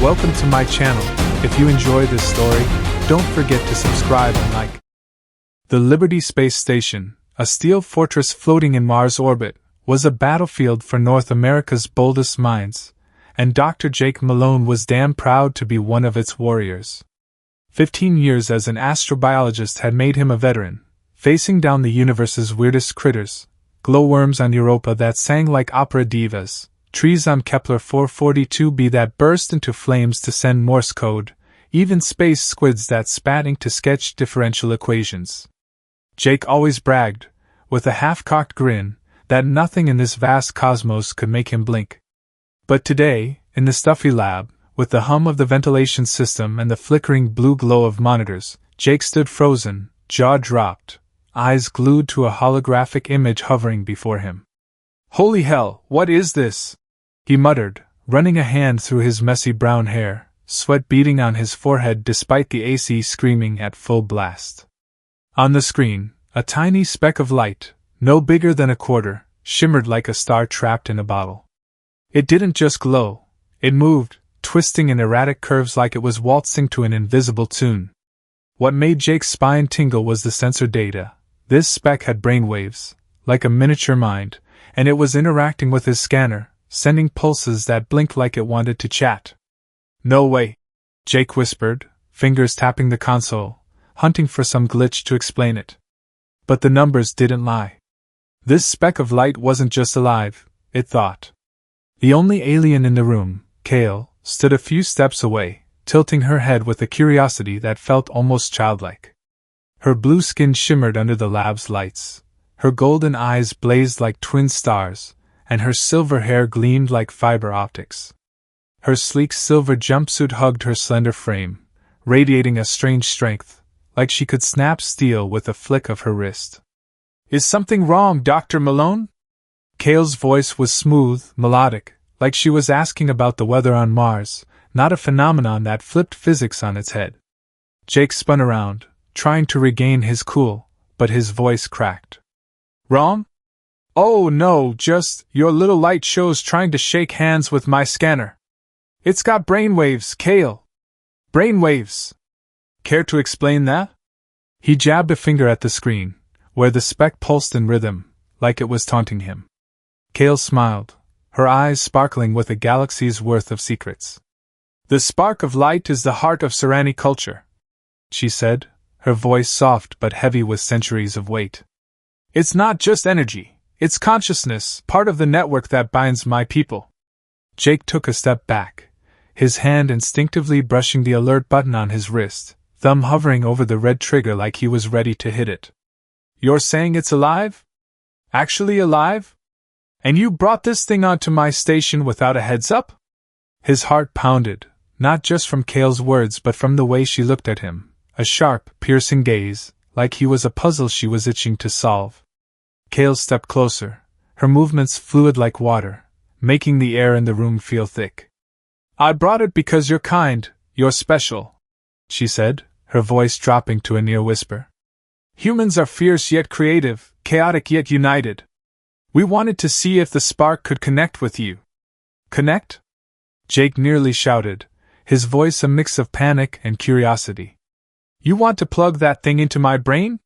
welcome to my channel. If you enjoy this story, don't forget to subscribe and like. The Liberty Space Station, a steel fortress floating in Mars orbit, was a battlefield for North America's boldest minds, and Dr. Jake Malone was damn proud to be one of its warriors. 15 years as an astrobiologist had made him a veteran, facing down the universe's weirdest critters, glowworms on Europa that sang like opera divas, trees on Kepler 442b that burst into flames to send Morse code, even space squids that spat ink to sketch differential equations. Jake always bragged, with a half-cocked grin, that nothing in this vast cosmos could make him blink. But today, in the stuffy lab, with the hum of the ventilation system and the flickering blue glow of monitors, Jake stood frozen, jaw dropped, eyes glued to a holographic image hovering before him. "Holy hell, what is this?" he muttered, running a hand through his messy brown hair, sweat beading on his forehead despite the AC screaming at full blast. On the screen, a tiny speck of light, no bigger than a quarter, shimmered like a star trapped in a bottle. It didn't just glow, it moved, twisting in erratic curves like it was waltzing to an invisible tune. What made Jake's spine tingle was the sensor data. This speck had brainwaves, like a miniature mind, and it was interacting with his scanner, sending pulses that blinked like it wanted to chat. "No way," Jake whispered, fingers tapping the console, hunting for some glitch to explain it. But the numbers didn't lie. This speck of light wasn't just alive, it thought. The only alien in the room, Kael, stood a few steps away, tilting her head with a curiosity that felt almost childlike. Her blue skin shimmered under the lab's lights, her golden eyes blazed like twin stars, and her silver hair gleamed like fiber optics. Her sleek silver jumpsuit hugged her slender frame, radiating a strange strength, like she could snap steel with a flick of her wrist. "Is something wrong, Dr. Malone?" Kael's voice was smooth, melodic, like she was asking about the weather on Mars, not a phenomenon that flipped physics on its head. Jake spun around, trying to regain his cool, but his voice cracked. "Wrong? Oh no, just your little light show's trying to shake hands with my scanner. It's got brainwaves, Kael. Brainwaves. Care to explain that?" He jabbed a finger at the screen, where the speck pulsed in rhythm, like it was taunting him. Kael smiled, her eyes sparkling with a galaxy's worth of secrets. "The spark of light is the heart of Serani culture," she said, her voice soft but heavy with centuries of weight. "It's not just energy. It's consciousness, part of the network that binds my people." Jake took a step back, his hand instinctively brushing the alert button on his wrist, thumb hovering over the red trigger like he was ready to hit it. "You're saying it's alive? Actually alive? And you brought this thing onto my station without a heads up?" His heart pounded, not just from Kael's words but from the way she looked at him, a sharp, piercing gaze, like he was a puzzle she was itching to solve. Kael stepped closer, her movements fluid like water, making the air in the room feel thick. "I brought it because you're kind, you're special," she said, her voice dropping to a near whisper. "Humans are fierce yet creative, chaotic yet united. We wanted to see if the spark could connect with you." "Connect?" Jake nearly shouted, his voice a mix of panic and curiosity. "You want to plug that thing into my brain?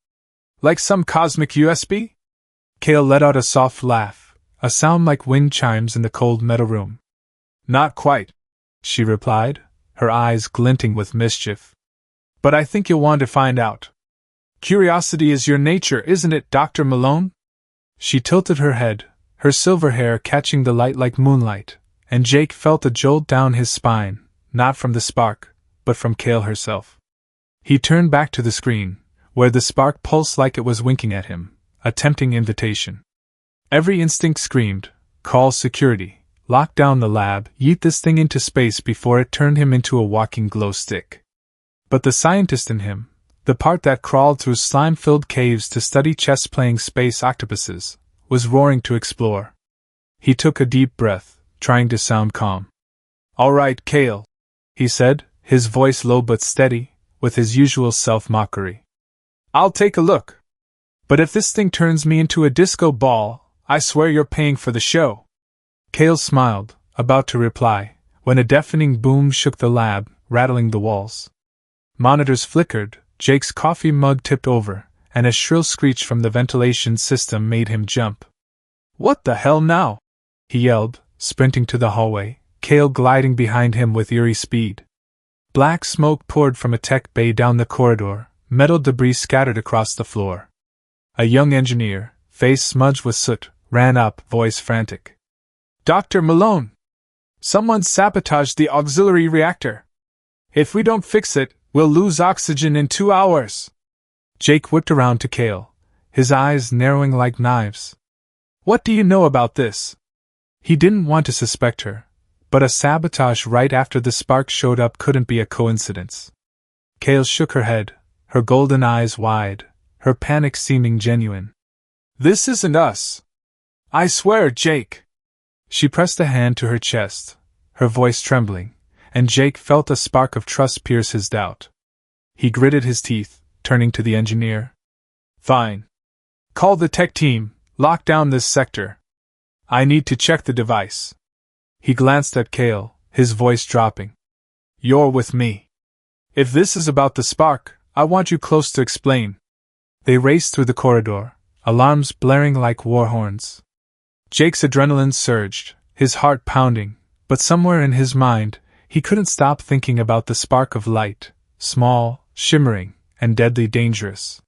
Like some cosmic USB?" Kael let out a soft laugh, a sound like wind chimes in the cold metal room. "Not quite," she replied, her eyes glinting with mischief. "But I think you'll want to find out. Curiosity is your nature, isn't it, Dr. Malone?" She tilted her head, her silver hair catching the light like moonlight, and Jake felt a jolt down his spine, not from the spark, but from Kael herself. He turned back to the screen, where the spark pulsed like it was winking at him, a tempting invitation. Every instinct screamed, "Call security, lock down the lab, yeet this thing into space before it turned him into a walking glow stick." But the scientist in him, the part that crawled through slime-filled caves to study chess-playing space octopuses, was roaring to explore. He took a deep breath, trying to sound calm. "All right, Kael," he said, his voice low but steady, with his usual self-mockery. "I'll take a look. But if this thing turns me into a disco ball, I swear you're paying for the show." Kael smiled, about to reply, when a deafening boom shook the lab, rattling the walls. Monitors flickered, Jake's coffee mug tipped over, and a shrill screech from the ventilation system made him jump. "What the hell now?" he yelled, sprinting to the hallway, Kael gliding behind him with eerie speed. Black smoke poured from a tech bay down the corridor, metal debris scattered across the floor. A young engineer, face smudged with soot, ran up, voice frantic. "Dr. Malone! Someone sabotaged the auxiliary reactor. If we don't fix it, we'll lose oxygen in 2 hours." Jake whipped around to Kael, his eyes narrowing like knives. "What do you know about this?" He didn't want to suspect her, but a sabotage right after the spark showed up couldn't be a coincidence. Kael shook her head, her golden eyes wide, her panic seeming genuine. "This isn't us. I swear, Jake." She pressed a hand to her chest, her voice trembling, and Jake felt a spark of trust pierce his doubt. He gritted his teeth, turning to the engineer. "Fine. Call the tech team, lock down this sector. I need to check the device." He glanced at Kael, his voice dropping. "You're with me. If this is about the spark, I want you close to explain." They raced through the corridor, alarms blaring like war horns. Jake's adrenaline surged, his heart pounding, but somewhere in his mind, he couldn't stop thinking about the spark of light, small, shimmering, and deadly dangerous.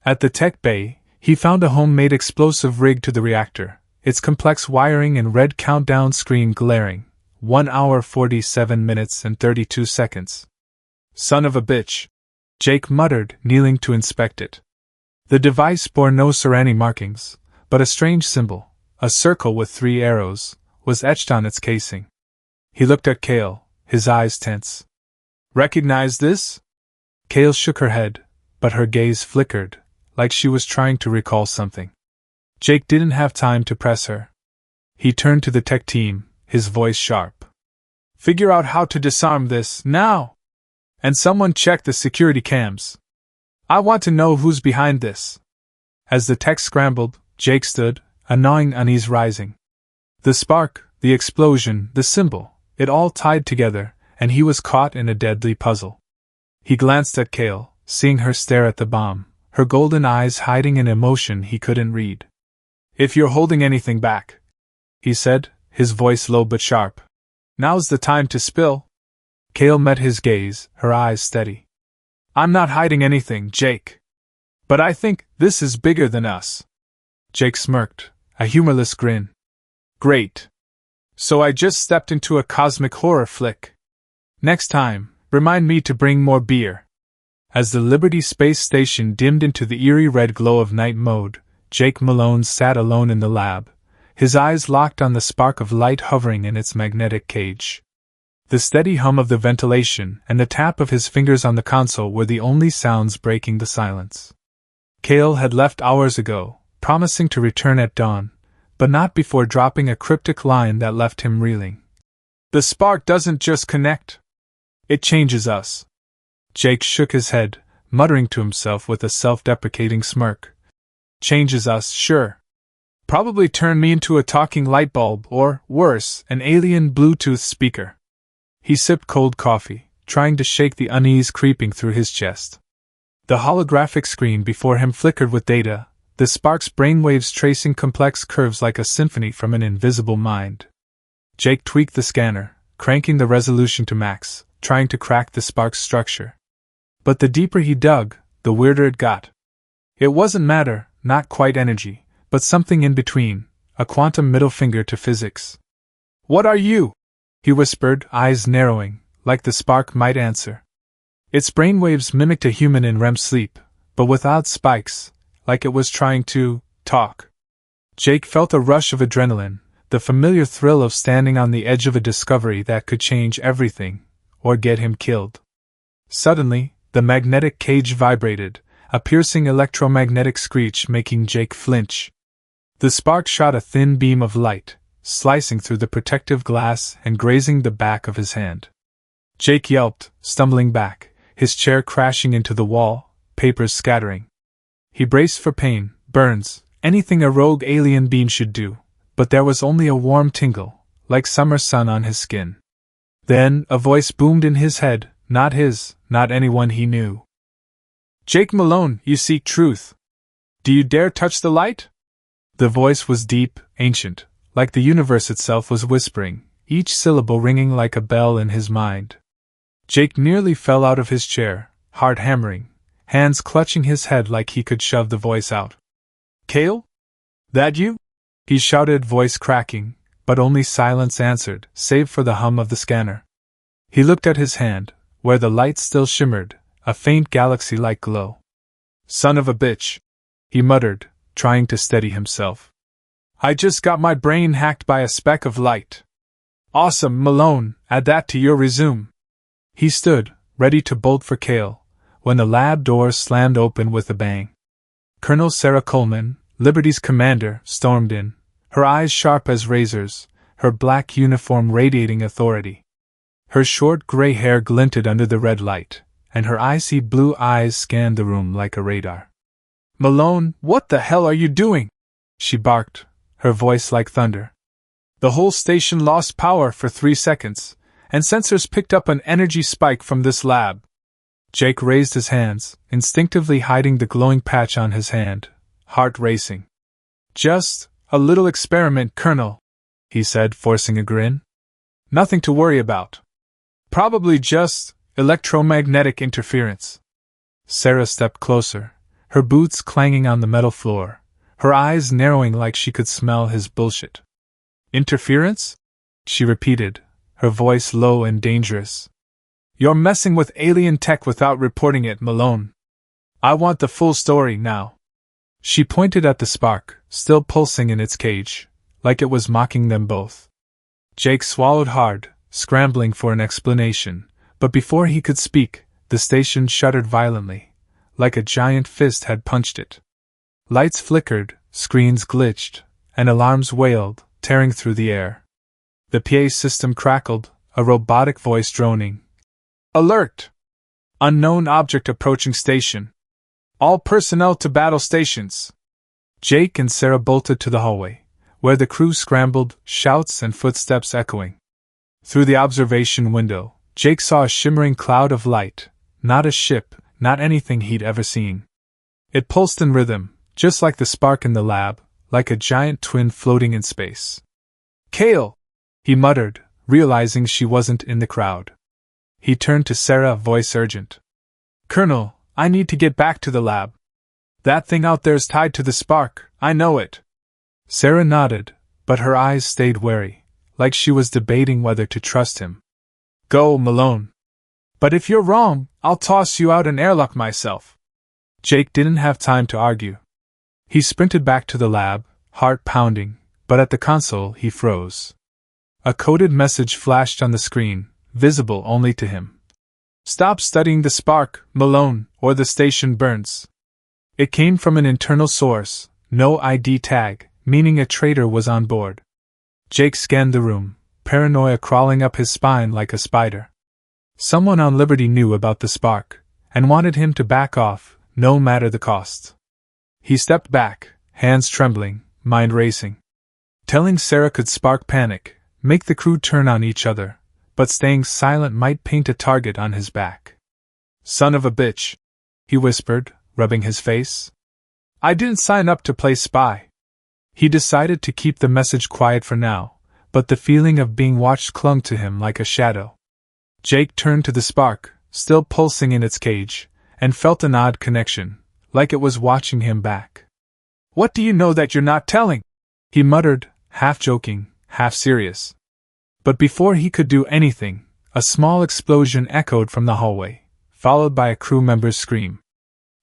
At the tech bay, he found a homemade explosive rig to the reactor, its complex wiring and red countdown screen glaring, 1 hour 47 minutes and 32 seconds. "Son of a bitch," Jake muttered, kneeling to inspect it. The device bore no Serani markings, but a strange symbol, a circle with 3 arrows, was etched on its casing. He looked at Kael, his eyes tense. "Recognize this?" Kael shook her head, but her gaze flickered, like she was trying to recall something. Jake didn't have time to press her. He turned to the tech team, his voice sharp. "Figure out how to disarm this, now! And someone check the security cams. I want to know who's behind this." As the tech scrambled, Jake stood, a gnawing unease rising. The spark, the explosion, the symbol, it all tied together, and he was caught in a deadly puzzle. He glanced at Kael, seeing her stare at the bomb, her golden eyes hiding an emotion he couldn't read. "If you're holding anything back," he said, his voice low but sharp, "now's the time to spill." Kael met his gaze, her eyes steady. "I'm not hiding anything, Jake. But I think this is bigger than us." Jake smirked, a humorless grin. "Great. So I just stepped into a cosmic horror flick. Next time, remind me to bring more beer." As the Liberty space station dimmed into the eerie red glow of night mode, Jake Malone sat alone in the lab, his eyes locked on the spark of light hovering in its magnetic cage. The steady hum of the ventilation and the tap of his fingers on the console were the only sounds breaking the silence. Kael had left hours ago, promising to return at dawn, but not before dropping a cryptic line that left him reeling. "The spark doesn't just connect. It changes us." Jake shook his head, muttering to himself with a self-deprecating smirk. "Changes us, sure. Probably turn me into a talking light bulb or, worse, an alien Bluetooth speaker." He sipped cold coffee, trying to shake the unease creeping through his chest. The holographic screen before him flickered with data, the spark's brainwaves tracing complex curves like a symphony from an invisible mind. Jake tweaked the scanner, cranking the resolution to max, trying to crack the spark's structure. But the deeper he dug, the weirder it got. It wasn't matter, not quite energy, but something in between, a quantum middle finger to physics. "What are you?" he whispered, eyes narrowing, like the spark might answer. Its brainwaves mimicked a human in REM sleep, but without spikes, like it was trying to talk. Jake felt a rush of adrenaline, the familiar thrill of standing on the edge of a discovery that could change everything, or get him killed. Suddenly, the magnetic cage vibrated, a piercing electromagnetic screech making Jake flinch. The spark shot a thin beam of light, slicing through the protective glass and grazing the back of his hand. Jake yelped, stumbling back, his chair crashing into the wall, papers scattering. He braced for pain, burns, anything a rogue alien beam should do, but there was only a warm tingle, like summer sun on his skin. Then a voice boomed in his head, not his, not anyone he knew. Jake Malone, you seek truth. Do you dare touch the light? The voice was deep, ancient, like the universe itself was whispering, each syllable ringing like a bell in his mind. Jake nearly fell out of his chair, heart hammering, hands clutching his head like he could shove the voice out. Kael? That you? He shouted, voice cracking, but only silence answered, save for the hum of the scanner. He looked at his hand, where the light still shimmered, a faint galaxy-like glow. Son of a bitch, he muttered, trying to steady himself. I just got my brain hacked by a speck of light. Awesome, Malone, add that to your resume. He stood, ready to bolt for Kael, when the lab doors slammed open with a bang. Colonel Sarah Coleman, Liberty's commander, stormed in, her eyes sharp as razors, her black uniform radiating authority. Her short gray hair glinted under the red light, and her icy blue eyes scanned the room like a radar. Malone, what the hell are you doing? She barked, her voice like thunder. The whole station lost power for 3 seconds, and sensors picked up an energy spike from this lab. Jake raised his hands, instinctively hiding the glowing patch on his hand, heart racing. Just a little experiment, Colonel, he said, forcing a grin. Nothing to worry about. Probably just electromagnetic interference. Sarah stepped closer, her boots clanging on the metal floor, her eyes narrowing like she could smell his bullshit. Interference? She repeated, her voice low and dangerous. You're messing with alien tech without reporting it, Malone. I want the full story now. She pointed at the spark, still pulsing in its cage, like it was mocking them both. Jake swallowed hard, scrambling for an explanation, but before he could speak, the station shuddered violently, like a giant fist had punched it. Lights flickered, screens glitched, and alarms wailed, tearing through the air. The PA system crackled, a robotic voice droning. Alert! Unknown object approaching station. All personnel to battle stations. Jake and Sarah bolted to the hallway, where the crew scrambled, shouts and footsteps echoing. Through the observation window, Jake saw a shimmering cloud of light, not a ship, not anything he'd ever seen. It pulsed in rhythm, just like the spark in the lab, like a giant twin floating in space. Kael! He muttered, realizing she wasn't in the crowd. He turned to Sarah, voice urgent. Colonel, I need to get back to the lab. That thing out there's tied to the spark, I know it. Sarah nodded, but her eyes stayed wary, like she was debating whether to trust him. Go, Malone. But if you're wrong, I'll toss you out and airlock myself. Jake didn't have time to argue. He sprinted back to the lab, heart pounding, but at the console he froze. A coded message flashed on the screen, visible only to him. Stop studying the spark, Malone, or the station burns. It came from an internal source, no ID tag, meaning a traitor was on board. Jake scanned the room, paranoia crawling up his spine like a spider. Someone on Liberty knew about the spark, and wanted him to back off, no matter the cost. He stepped back, hands trembling, mind racing. Telling Sarah could spark panic, make the crew turn on each other, but staying silent might paint a target on his back. Son of a bitch, he whispered, rubbing his face. I didn't sign up to play spy. He decided to keep the message quiet for now, but the feeling of being watched clung to him like a shadow. Jake turned to the spark, still pulsing in its cage, and felt an odd connection, like it was watching him back. What do you know that you're not telling? He muttered, half joking, half serious. But before he could do anything, a small explosion echoed from the hallway, followed by a crew member's scream.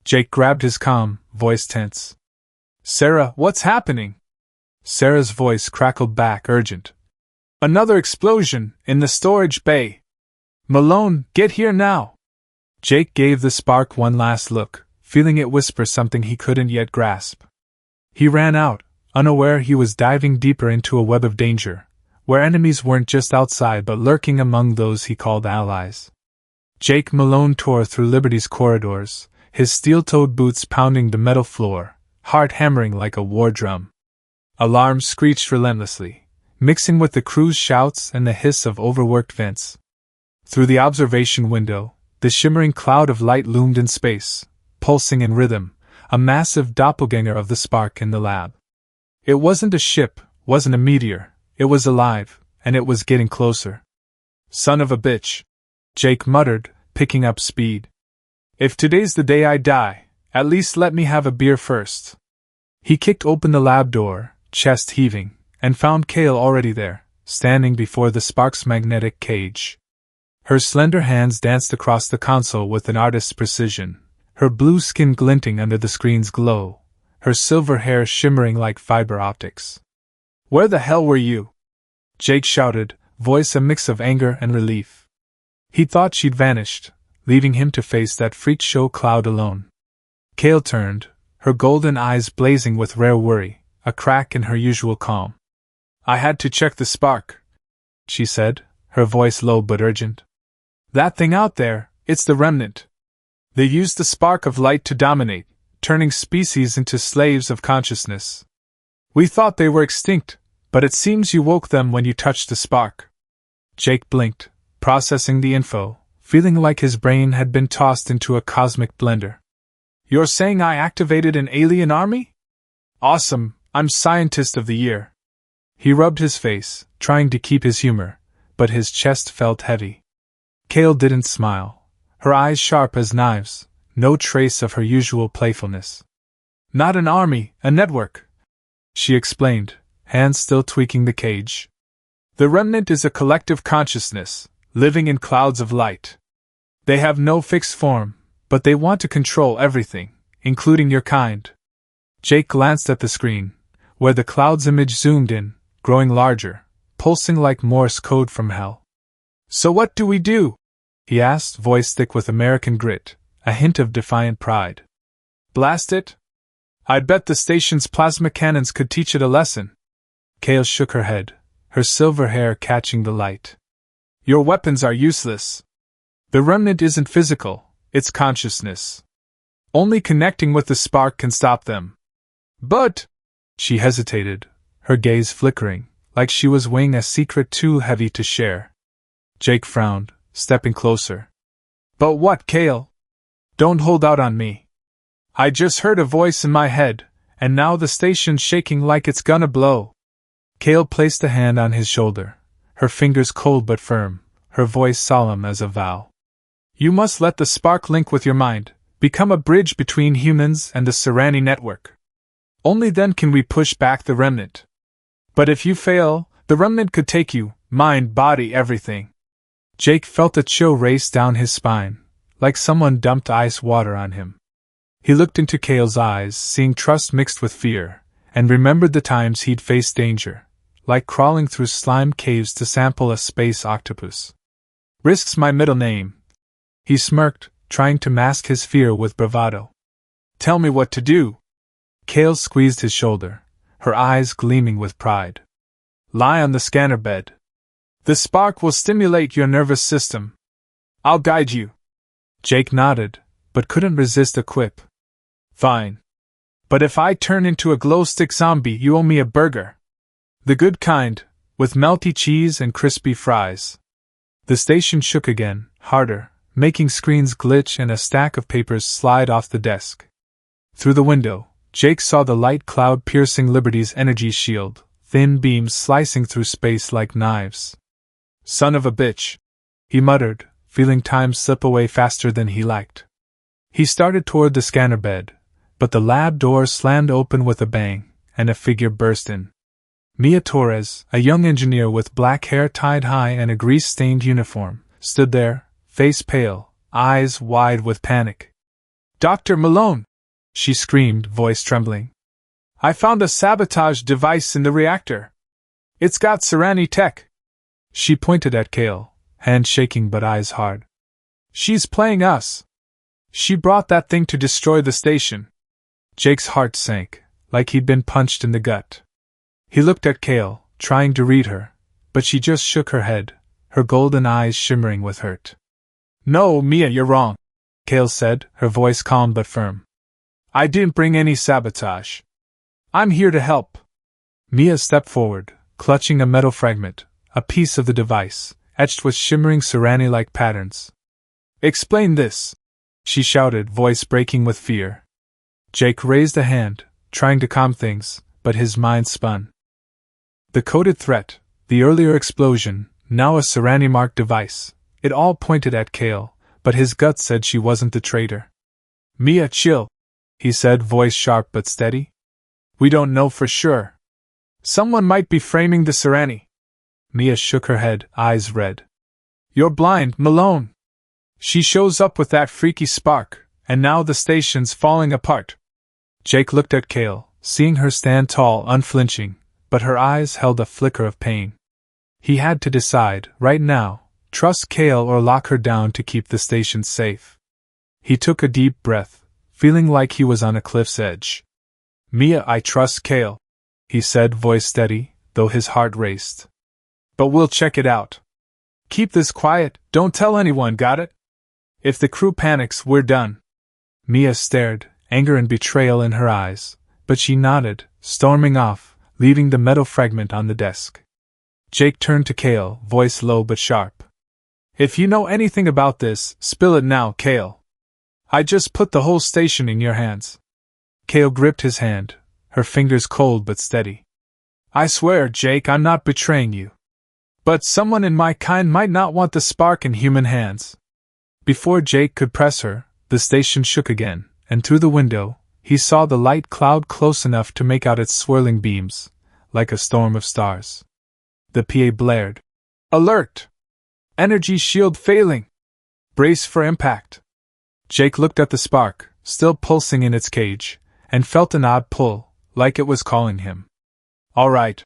Jake grabbed his comm, voice tense. Sarah, what's happening? Sarah's voice crackled back, urgent. Another explosion, in the storage bay. Malone, get here now. Jake gave the spark one last look, feeling it whisper something he couldn't yet grasp. He ran out, unaware he was diving deeper into a web of danger, where enemies weren't just outside but lurking among those he called allies. Jake Malone tore through Liberty's corridors, his steel-toed boots pounding the metal floor, heart hammering like a war drum. Alarms screeched relentlessly, mixing with the crew's shouts and the hiss of overworked vents. Through the observation window, the shimmering cloud of light loomed in space, pulsing in rhythm, a massive doppelganger of the spark in the lab. It wasn't a ship, wasn't a meteor, it was alive, and it was getting closer. Son of a bitch, Jake muttered, picking up speed. If today's the day I die, at least let me have a beer first. He kicked open the lab door, chest heaving, and found Kael already there, standing before the spark's magnetic cage. Her slender hands danced across the console with an artist's precision, her blue skin glinting under the screen's glow, her silver hair shimmering like fiber optics. Where the hell were you? Jake shouted, voice a mix of anger and relief. He thought she'd vanished, leaving him to face that freak show cloud alone. Kael turned, her golden eyes blazing with rare worry, a crack in her usual calm. I had to check the spark, she said, her voice low but urgent. That thing out there, it's the Remnant. They used the spark of light to dominate, turning species into slaves of consciousness. We thought they were extinct, but it seems you woke them when you touched the spark. Jake blinked, processing the info, feeling like his brain had been tossed into a cosmic blender. You're saying I activated an alien army? Awesome, I'm Scientist of the Year. He rubbed his face, trying to keep his humor, but his chest felt heavy. Kael didn't smile, her eyes sharp as knives, no trace of her usual playfulness. Not an army, a network, she explained, hands still tweaking the cage. The Remnant is a collective consciousness, living in clouds of light. They have no fixed form, but they want to control everything, including your kind. Jake glanced at the screen, where the cloud's image zoomed in, growing larger, pulsing like Morse code from hell. So what do we do? He asked, voice thick with American grit, a hint of defiant pride. Blast it? I'd bet the station's plasma cannons could teach it a lesson. Kael shook her head, her silver hair catching the light. Your weapons are useless. The Remnant isn't physical, it's consciousness. Only connecting with the spark can stop them. But, she hesitated, her gaze flickering, like she was weighing a secret too heavy to share. Jake frowned, stepping closer. But what, Kael? Don't hold out on me. I just heard a voice in my head, and now the station's shaking like it's gonna blow. Kael placed a hand on his shoulder, her fingers cold but firm, her voice solemn as a vow. You must let the spark link with your mind, become a bridge between humans and the Serani network. Only then can we push back the Remnant. But if you fail, the Remnant could take you, mind, body, everything. Jake felt a chill race down his spine, like someone dumped ice water on him. He looked into Kael's eyes, seeing trust mixed with fear, and remembered the times he'd faced danger, like crawling through slime caves to sample a space octopus. Risk's my middle name. He smirked, trying to mask his fear with bravado. Tell me what to do. Kael squeezed his shoulder, her eyes gleaming with pride. Lie on the scanner bed. The spark will stimulate your nervous system. I'll guide you. Jake nodded, but couldn't resist a quip. Fine. But if I turn into a glow-stick zombie, you owe me a burger. The good kind, with melty cheese and crispy fries. The station shook again, harder, making screens glitch and a stack of papers slide off the desk. Through the window, Jake saw the light cloud piercing Liberty's energy shield, thin beams slicing through space like knives. Son of a bitch, he muttered, feeling time slip away faster than he liked. He started toward the scanner bed, but the lab door slammed open with a bang, and a figure burst in. Mia Torres, a young engineer with black hair tied high and a grease-stained uniform, stood there, face pale, eyes wide with panic. Dr. Malone! She screamed, voice trembling. I found a sabotage device in the reactor. It's got Serani tech. She pointed at Kael, hand shaking but eyes hard. She's playing us. She brought that thing to destroy the station. Jake's heart sank, like he'd been punched in the gut. He looked at Kael, trying to read her, but she just shook her head, her golden eyes shimmering with hurt. No, Mia, you're wrong, Kael said, her voice calm but firm. I didn't bring any sabotage. I'm here to help. Mia stepped forward, clutching a metal fragment, a piece of the device, etched with shimmering Serani-like patterns. "Explain this!" she shouted, voice breaking with fear. Jake raised a hand, trying to calm things, but his mind spun. The coded threat, the earlier explosion, now a Serani-marked device, it all pointed at Kael, but his gut said she wasn't the traitor. "Mia, chill," he said, voice sharp but steady. "We don't know for sure. Someone might be framing the Serani." Mia shook her head, eyes red. "You're blind, Malone. She shows up with that freaky spark, and now the station's falling apart." Jake looked at Kael, seeing her stand tall, unflinching, but her eyes held a flicker of pain. He had to decide, right now, trust Kael or lock her down to keep the station safe. He took a deep breath, feeling like he was on a cliff's edge. "Mia, I trust Kael," he said, voice steady, though his heart raced. "But we'll check it out. Keep this quiet, don't tell anyone, got it? If the crew panics, we're done." Mia stared, anger and betrayal in her eyes, but she nodded, storming off, leaving the metal fragment on the desk. Jake turned to Kael, voice low but sharp. "If you know anything about this, spill it now, Kael. I just put the whole station in your hands." Kael gripped his hand, her fingers cold but steady. "I swear, Jake, I'm not betraying you. But someone in my kind might not want the spark in human hands." Before Jake could press her, the station shook again, and through the window, he saw the light cloud close enough to make out its swirling beams, like a storm of stars. The PA blared. "Alert! Energy shield failing! Brace for impact!" Jake looked at the spark, still pulsing in its cage, and felt an odd pull, like it was calling him. "All right,"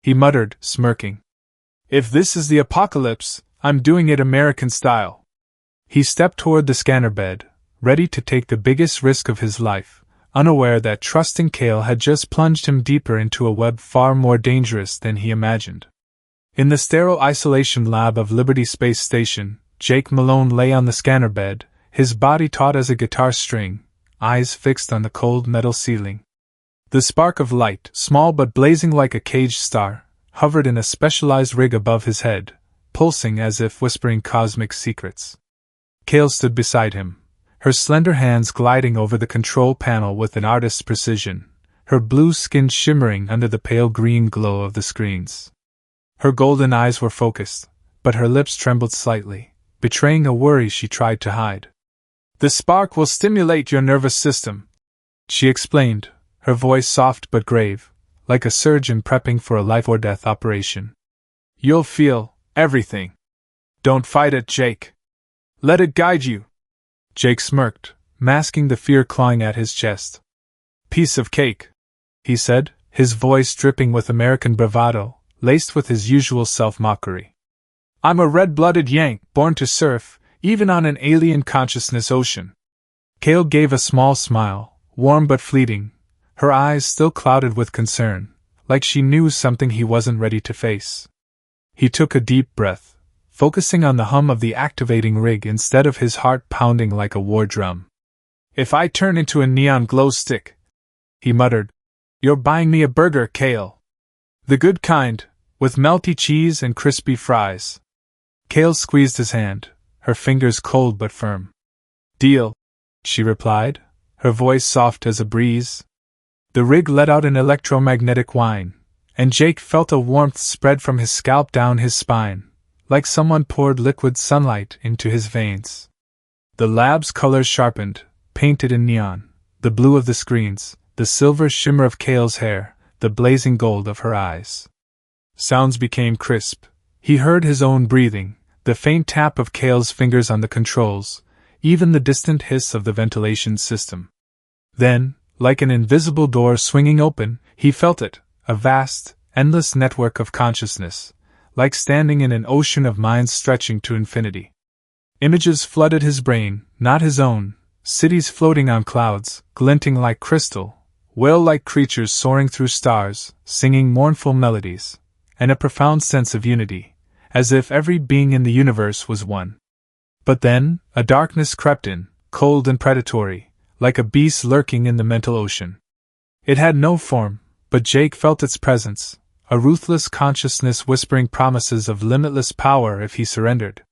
he muttered, smirking. "If this is the apocalypse, I'm doing it American style." He stepped toward the scanner bed, ready to take the biggest risk of his life, unaware that trusting Kael had just plunged him deeper into a web far more dangerous than he imagined. In the sterile isolation lab of Liberty Space Station, Jake Malone lay on the scanner bed, his body taut as a guitar string, eyes fixed on the cold metal ceiling. The spark of light, small but blazing like a caged star, hovered in a specialized rig above his head, pulsing as if whispering cosmic secrets. Kael stood beside him, her slender hands gliding over the control panel with an artist's precision, her blue skin shimmering under the pale green glow of the screens. Her golden eyes were focused, but her lips trembled slightly, betraying a worry she tried to hide. "The spark will stimulate your nervous system," she explained, her voice soft but grave, like a surgeon prepping for a life-or-death operation. "You'll feel everything. Don't fight it, Jake. Let it guide you." Jake smirked, masking the fear clawing at his chest. "Piece of cake," he said, his voice dripping with American bravado, laced with his usual self-mockery. "I'm a red-blooded Yank, born to surf, even on an alien consciousness ocean." Kael gave a small smile, warm but fleeting, her eyes still clouded with concern, like she knew something he wasn't ready to face. He took a deep breath, focusing on the hum of the activating rig instead of his heart pounding like a war drum. "If I turn into a neon glow stick," he muttered, "you're buying me a burger, Kael. The good kind, with melty cheese and crispy fries." Kael squeezed his hand, her fingers cold but firm. "Deal," she replied, her voice soft as a breeze. The rig let out an electromagnetic whine, and Jake felt a warmth spread from his scalp down his spine, like someone poured liquid sunlight into his veins. The lab's colors sharpened, painted in neon, the blue of the screens, the silver shimmer of Kael's hair, the blazing gold of her eyes. Sounds became crisp. He heard his own breathing, the faint tap of Kael's fingers on the controls, even the distant hiss of the ventilation system. Then, like an invisible door swinging open, he felt it, a vast, endless network of consciousness, like standing in an ocean of minds stretching to infinity. Images flooded his brain, not his own, cities floating on clouds, glinting like crystal, whale-like creatures soaring through stars, singing mournful melodies, and a profound sense of unity, as if every being in the universe was one. But then, a darkness crept in, cold and predatory, like a beast lurking in the mental ocean. It had no form, but Jake felt its presence, a ruthless consciousness whispering promises of limitless power if he surrendered.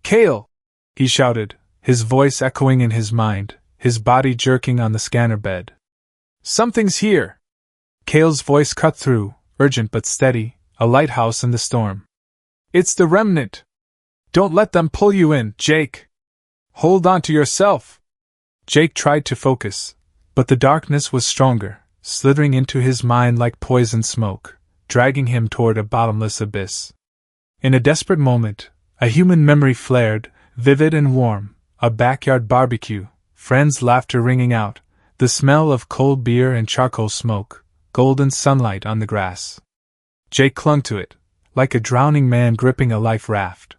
"Kael!" he shouted, his voice echoing in his mind, his body jerking on the scanner bed. "Something's here!" Kael's voice cut through, urgent but steady, a lighthouse in the storm. "It's the Remnant! Don't let them pull you in, Jake! Hold on to yourself!" Jake tried to focus, but the darkness was stronger, slithering into his mind like poison smoke, dragging him toward a bottomless abyss. In a desperate moment, a human memory flared, vivid and warm, a backyard barbecue, friends' laughter ringing out, the smell of cold beer and charcoal smoke, golden sunlight on the grass. Jake clung to it, like a drowning man gripping a life raft.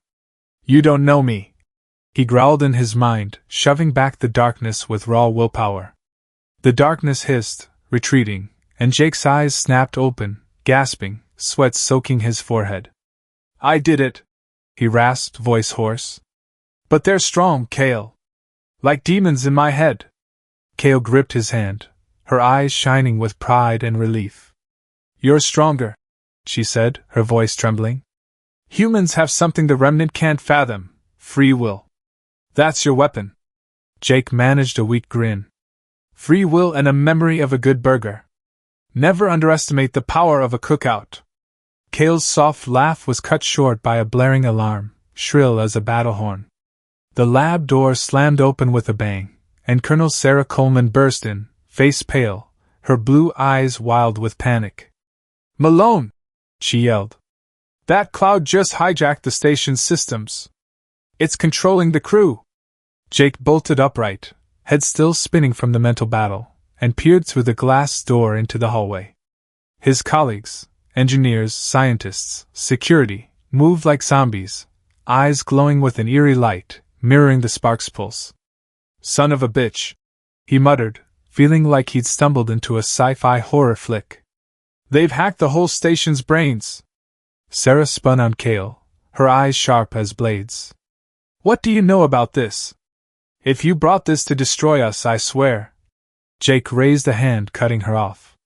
"You don't know me," he growled in his mind, shoving back the darkness with raw willpower. The darkness hissed, retreating, and Jake's eyes snapped open, gasping, sweat soaking his forehead. "I did it," he rasped, voice hoarse. "But they're strong, Kael. Like demons in my head." Kael gripped his hand, her eyes shining with pride and relief. "You're stronger," she said, her voice trembling. "Humans have something the Remnant can't fathom, free will. That's your weapon." Jake managed a weak grin. "Free will and a memory of a good burger. Never underestimate the power of a cookout." Kael's soft laugh was cut short by a blaring alarm, shrill as a battle horn. The lab door slammed open with a bang, and Colonel Sarah Coleman burst in, face pale, her blue eyes wild with panic. "Malone!" she yelled. "That cloud just hijacked the station's systems. It's controlling the crew." Jake bolted upright, head still spinning from the mental battle, and peered through the glass door into the hallway. His colleagues, engineers, scientists, security, moved like zombies, eyes glowing with an eerie light, mirroring the spark's pulse. "Son of a bitch," he muttered, feeling like he'd stumbled into a sci-fi horror flick. "They've hacked the whole station's brains." Sarah spun on Kael, her eyes sharp as blades. "What do you know about this? If you brought this to destroy us, I swear." Jake raised a hand, cutting her off.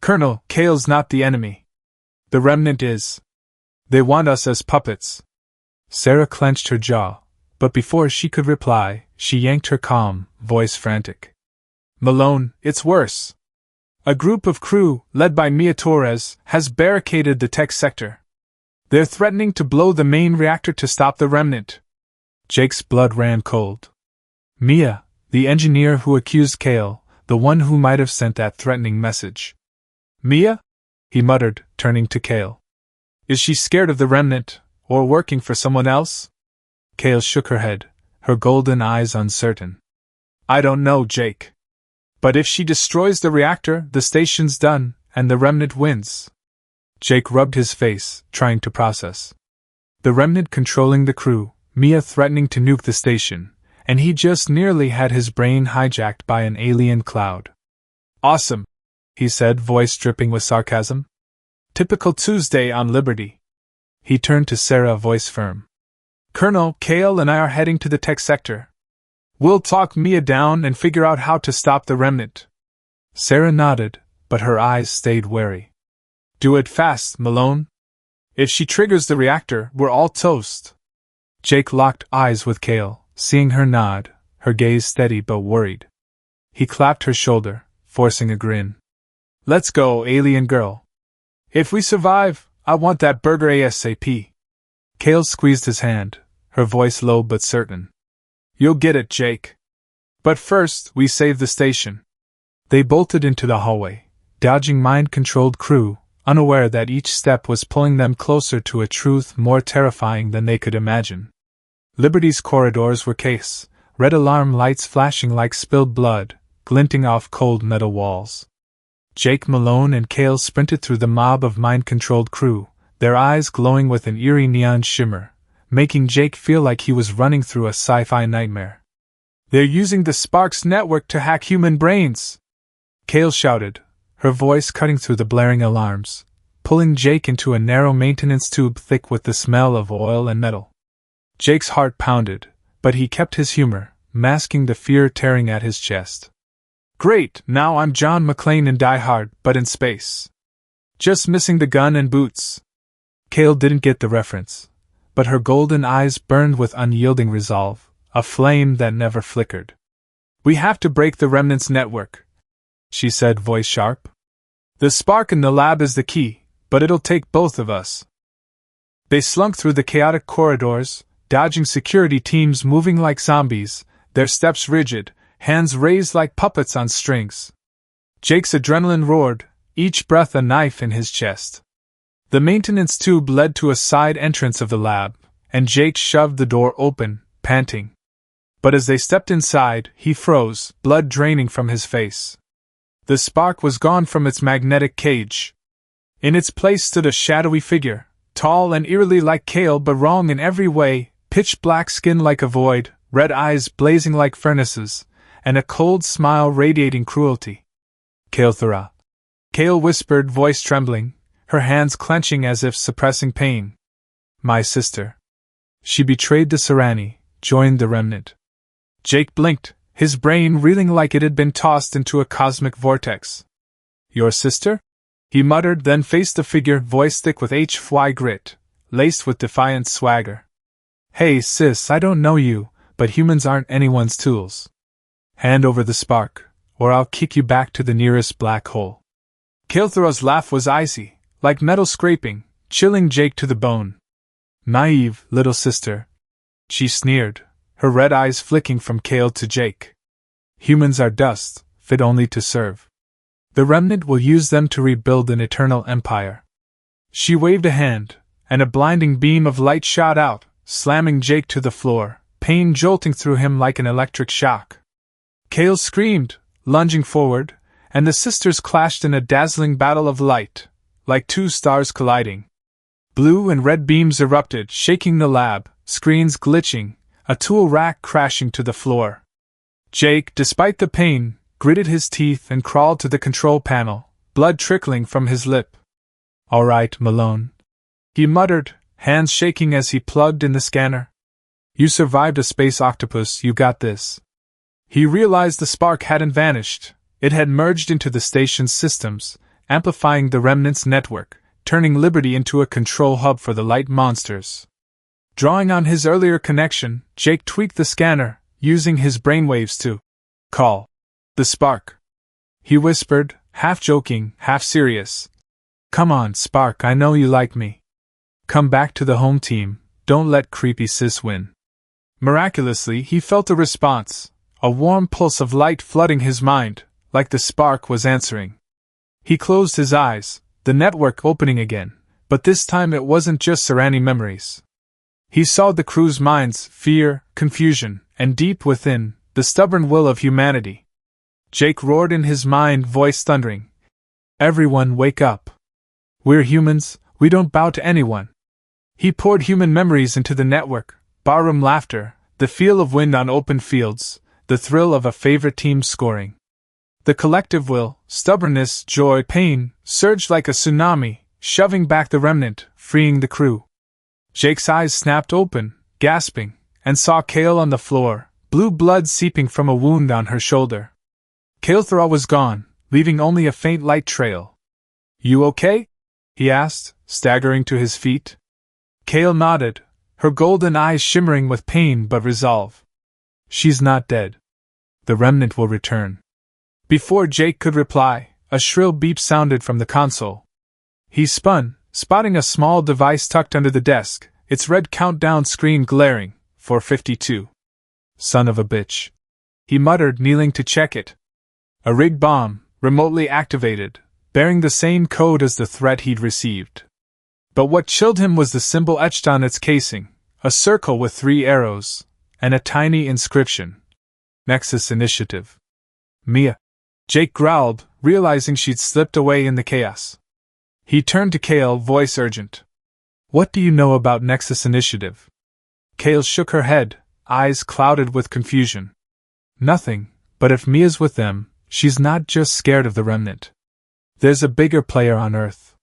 "Colonel, Kael's not the enemy. The Remnant is. They want us as puppets." Sarah clenched her jaw, but before she could reply, she yanked her calm, voice frantic. "Malone, it's worse. A group of crew, led by Mia Torres, has barricaded the tech sector. They're threatening to blow the main reactor to stop the Remnant." Jake's blood ran cold. Mia, the engineer who accused Kael, the one who might have sent that threatening message. "Mia?" he muttered, turning to Kael. "Is she scared of the Remnant, or working for someone else?" Kael shook her head, her golden eyes uncertain. "I don't know, Jake. But if she destroys the reactor, the station's done, and the Remnant wins." Jake rubbed his face, trying to process. The Remnant controlling the crew, Mia threatening to nuke the station, and he just nearly had his brain hijacked by an alien cloud. "Awesome," he said, voice dripping with sarcasm. "Typical Tuesday on Liberty." He turned to Sarah, voice firm. "Colonel, Kael and I are heading to the tech sector. We'll talk Mia down and figure out how to stop the Remnant." Sarah nodded, but her eyes stayed wary. "Do it fast, Malone. If she triggers the reactor, we're all toast." Jake locked eyes with Kael, seeing her nod, her gaze steady but worried. He clapped her shoulder, forcing a grin. "Let's go, alien girl. If we survive, I want that burger ASAP." Kael squeezed his hand, her voice low but certain. "You'll get it, Jake. But first, we save the station." They bolted into the hallway, dodging mind-controlled crew, unaware that each step was pulling them closer to a truth more terrifying than they could imagine. Liberty's corridors were chaos, red alarm lights flashing like spilled blood, glinting off cold metal walls. Jake Malone and Kael sprinted through the mob of mind-controlled crew, their eyes glowing with an eerie neon shimmer, making Jake feel like he was running through a sci-fi nightmare. "They're using the Sparks network to hack human brains!" Kael shouted, her voice cutting through the blaring alarms, pulling Jake into a narrow maintenance tube thick with the smell of oil and metal. Jake's heart pounded, but he kept his humor, masking the fear tearing at his chest. "Great, now I'm John McClane in Die Hard, but in space. just missing the gun and boots. Kael didn't get the reference, but her golden eyes burned with unyielding resolve, a flame that never flickered. We have to break the Remnant's network, she said, voice sharp. The spark in the lab is the key, but it'll take both of us. They slunk through the chaotic corridors, dodging security teams moving like zombies, their steps rigid, hands raised like puppets on strings. Jake's adrenaline roared, each breath a knife in his chest. The maintenance tube led to a side entrance of the lab, and Jake shoved the door open, panting. But as they stepped inside, he froze, blood draining from his face. The spark was gone from its magnetic cage. In its place stood a shadowy figure, tall and eerily like Kael but wrong in every way, pitch black skin like a void, red eyes blazing like furnaces, and a cold smile radiating cruelty. Kael, Kael whispered, voice trembling, her hands clenching as if suppressing pain. My sister. She betrayed the Serani, joined the Remnant. Jake blinked, his brain reeling like it had been tossed into a cosmic vortex. Your sister? He muttered, then faced the figure, voice thick with HFY grit, laced with defiant swagger. Hey sis, I don't know you, but humans aren't anyone's tools. Hand over the spark, or I'll kick you back to the nearest black hole. Kael's laugh was icy, like metal scraping, chilling Jake to the bone. Naive, little sister. She sneered, her red eyes flicking from Kael to Jake. Humans are dust, fit only to serve. The Remnant will use them to rebuild an eternal empire. She waved a hand, and a blinding beam of light shot out, slamming Jake to the floor, pain jolting through him like an electric shock. Kael screamed, lunging forward, and the sisters clashed in a dazzling battle of light, like two stars colliding. Blue and red beams erupted, shaking the lab, screens glitching, a tool rack crashing to the floor. Jake, despite the pain, gritted his teeth and crawled to the control panel, blood trickling from his lip. All right, Malone. He muttered, hands shaking as he plugged in the scanner. You survived a space octopus, you got this. He realized the spark hadn't vanished, it had merged into the station's systems, amplifying the Remnant's network, turning Liberty into a control hub for the light monsters. Drawing on his earlier connection, Jake tweaked the scanner, using his brainwaves to call the spark. He whispered, half joking, half serious. Come on, Spark, I know you like me. Come back to the home team, don't let creepy sis win. Miraculously, he felt a response, a warm pulse of light flooding his mind, like the spark was answering. He closed his eyes, the network opening again, but this time it wasn't just Serani memories. He saw the crew's minds, fear, confusion, and deep within, the stubborn will of humanity. Jake roared in his mind, voice thundering. Everyone wake up. We're humans, we don't bow to anyone. He poured human memories into the network, barroom laughter, the feel of wind on open fields, the thrill of a favorite team scoring. The collective will, stubbornness, joy, pain, surged like a tsunami, shoving back the Remnant, freeing the crew. Jake's eyes snapped open, gasping, and saw Kael on the floor, blue blood seeping from a wound on her shoulder. Kael was gone, leaving only a faint light trail. You okay? He asked, staggering to his feet. Kael nodded, her golden eyes shimmering with pain but resolve. She's not dead. The Remnant will return. Before Jake could reply, a shrill beep sounded from the console. He spun, spotting a small device tucked under the desk, its red countdown screen glaring, 4:52. Son of a bitch. He muttered, kneeling to check it. A rigged bomb, remotely activated, bearing the same code as the threat he'd received. But what chilled him was the symbol etched on its casing, a circle with 3 arrows, and a tiny inscription. Nexus Initiative. Mia. Jake growled, realizing she'd slipped away in the chaos. He turned to Kael, voice urgent. What do you know about Nexus Initiative? Kael shook her head, eyes clouded with confusion. Nothing, but if Mia's with them, she's not just scared of the Remnant. There's a bigger player on Earth.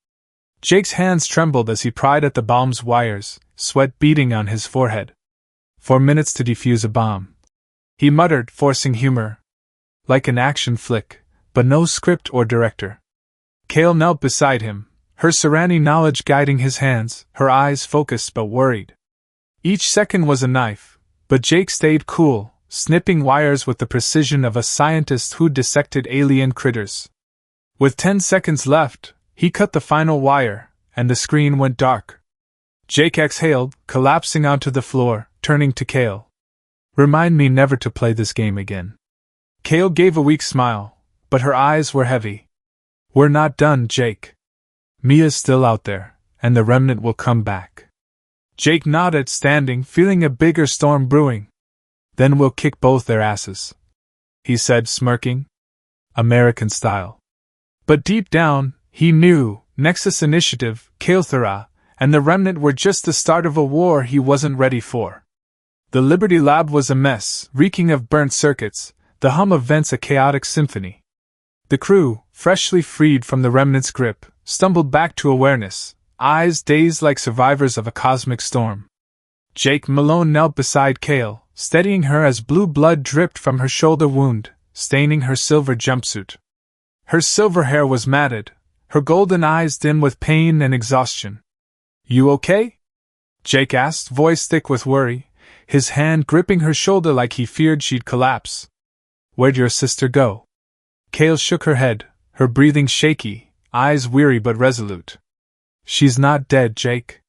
Jake's hands trembled as he pried at the bomb's wires, sweat beading on his forehead. 4 minutes to defuse a bomb. He muttered, forcing humor. Like an action flick, but no script or director. Kael knelt beside him, her Serani knowledge guiding his hands, her eyes focused but worried. Each second was a knife, but Jake stayed cool, snipping wires with the precision of a scientist who dissected alien critters. With 10 seconds left, he cut the final wire, and the screen went dark. Jake exhaled, collapsing onto the floor, turning to Kael. "Remind me never to play this game again." Kael gave a weak smile, but her eyes were heavy. "We're not done, Jake. Mia's still out there, and the Remnant will come back." Jake nodded, standing, feeling a bigger storm brewing. "Then we'll kick both their asses," he said, smirking. American style. But deep down, he knew, Nexus Initiative, Kael, and the Remnant were just the start of a war he wasn't ready for. The Liberty Lab was a mess, reeking of burnt circuits, the hum of vents a chaotic symphony. The crew, freshly freed from the Remnant's grip, stumbled back to awareness, eyes dazed like survivors of a cosmic storm. Jake Malone knelt beside Kael, steadying her as blue blood dripped from her shoulder wound, staining her silver jumpsuit. Her silver hair was matted, her golden eyes dim with pain and exhaustion. "You okay?" Jake asked, voice thick with worry, his hand gripping her shoulder like he feared she'd collapse. "Where'd your sister go?" Kael shook her head, her breathing shaky, eyes weary but resolute. "She's not dead, Jake.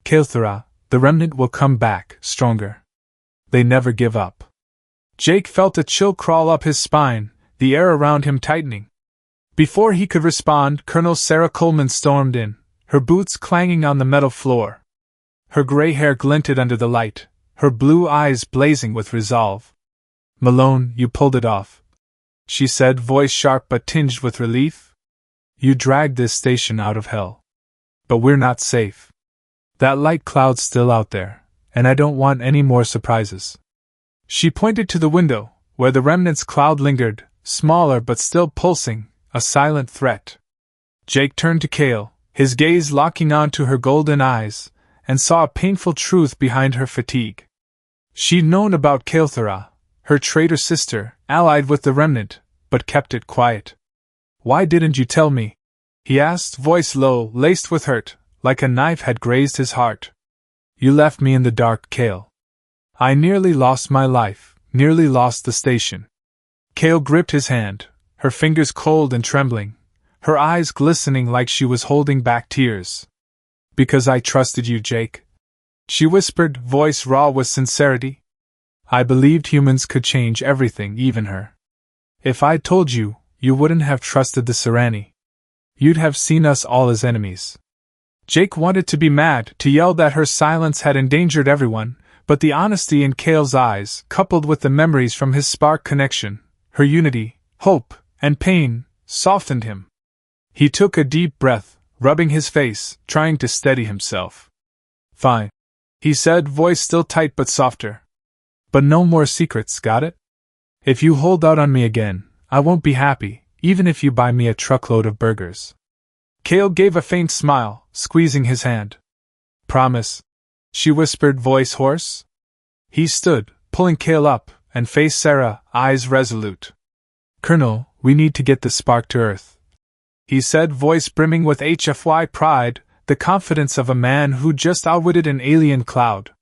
Kael, the Remnant will come back, stronger. They never give up." Jake felt a chill crawl up his spine, the air around him tightening. Before he could respond, Colonel Sarah Coleman stormed in, her boots clanging on the metal floor. Her gray hair glinted under the light, her blue eyes blazing with resolve. "Malone, you pulled it off," she said, voice sharp but tinged with relief. "You dragged this station out of hell. But we're not safe. That light cloud's still out there, and I don't want any more surprises." She pointed to the window, where the Remnant's cloud lingered, smaller but still pulsing, a silent threat. Jake turned to Kael, his gaze locking onto her golden eyes, and saw a painful truth behind her fatigue. She'd known about Kael, her traitor sister, allied with the Remnant, but kept it quiet. "Why didn't you tell me?" he asked, voice low, laced with hurt, like a knife had grazed his heart. "You left me in the dark, Kael. I nearly lost my life, nearly lost the station." Kael gripped his hand, her fingers cold and trembling, her eyes glistening like she was holding back tears. "Because I trusted you, Jake," she whispered, voice raw with sincerity. "I believed humans could change everything, even her. If I'd told you, you wouldn't have trusted the Serani. You'd have seen us all as enemies." Jake wanted to be mad, to yell that her silence had endangered everyone, but the honesty in Kael's eyes, coupled with the memories from his spark connection, her unity, hope, and pain, softened him. He took a deep breath, rubbing his face, trying to steady himself. "Fine," he said, voice still tight but softer. "But no more secrets, got it? If you hold out on me again, I won't be happy, even if you buy me a truckload of burgers." Kael gave a faint smile, squeezing his hand. "Promise," she whispered, voice hoarse. He stood, pulling Kael up, and faced Sarah, eyes resolute. "Colonel, we need to get the spark to Earth," he said, voice brimming with HFY pride, the confidence of a man who just outwitted an alien cloud.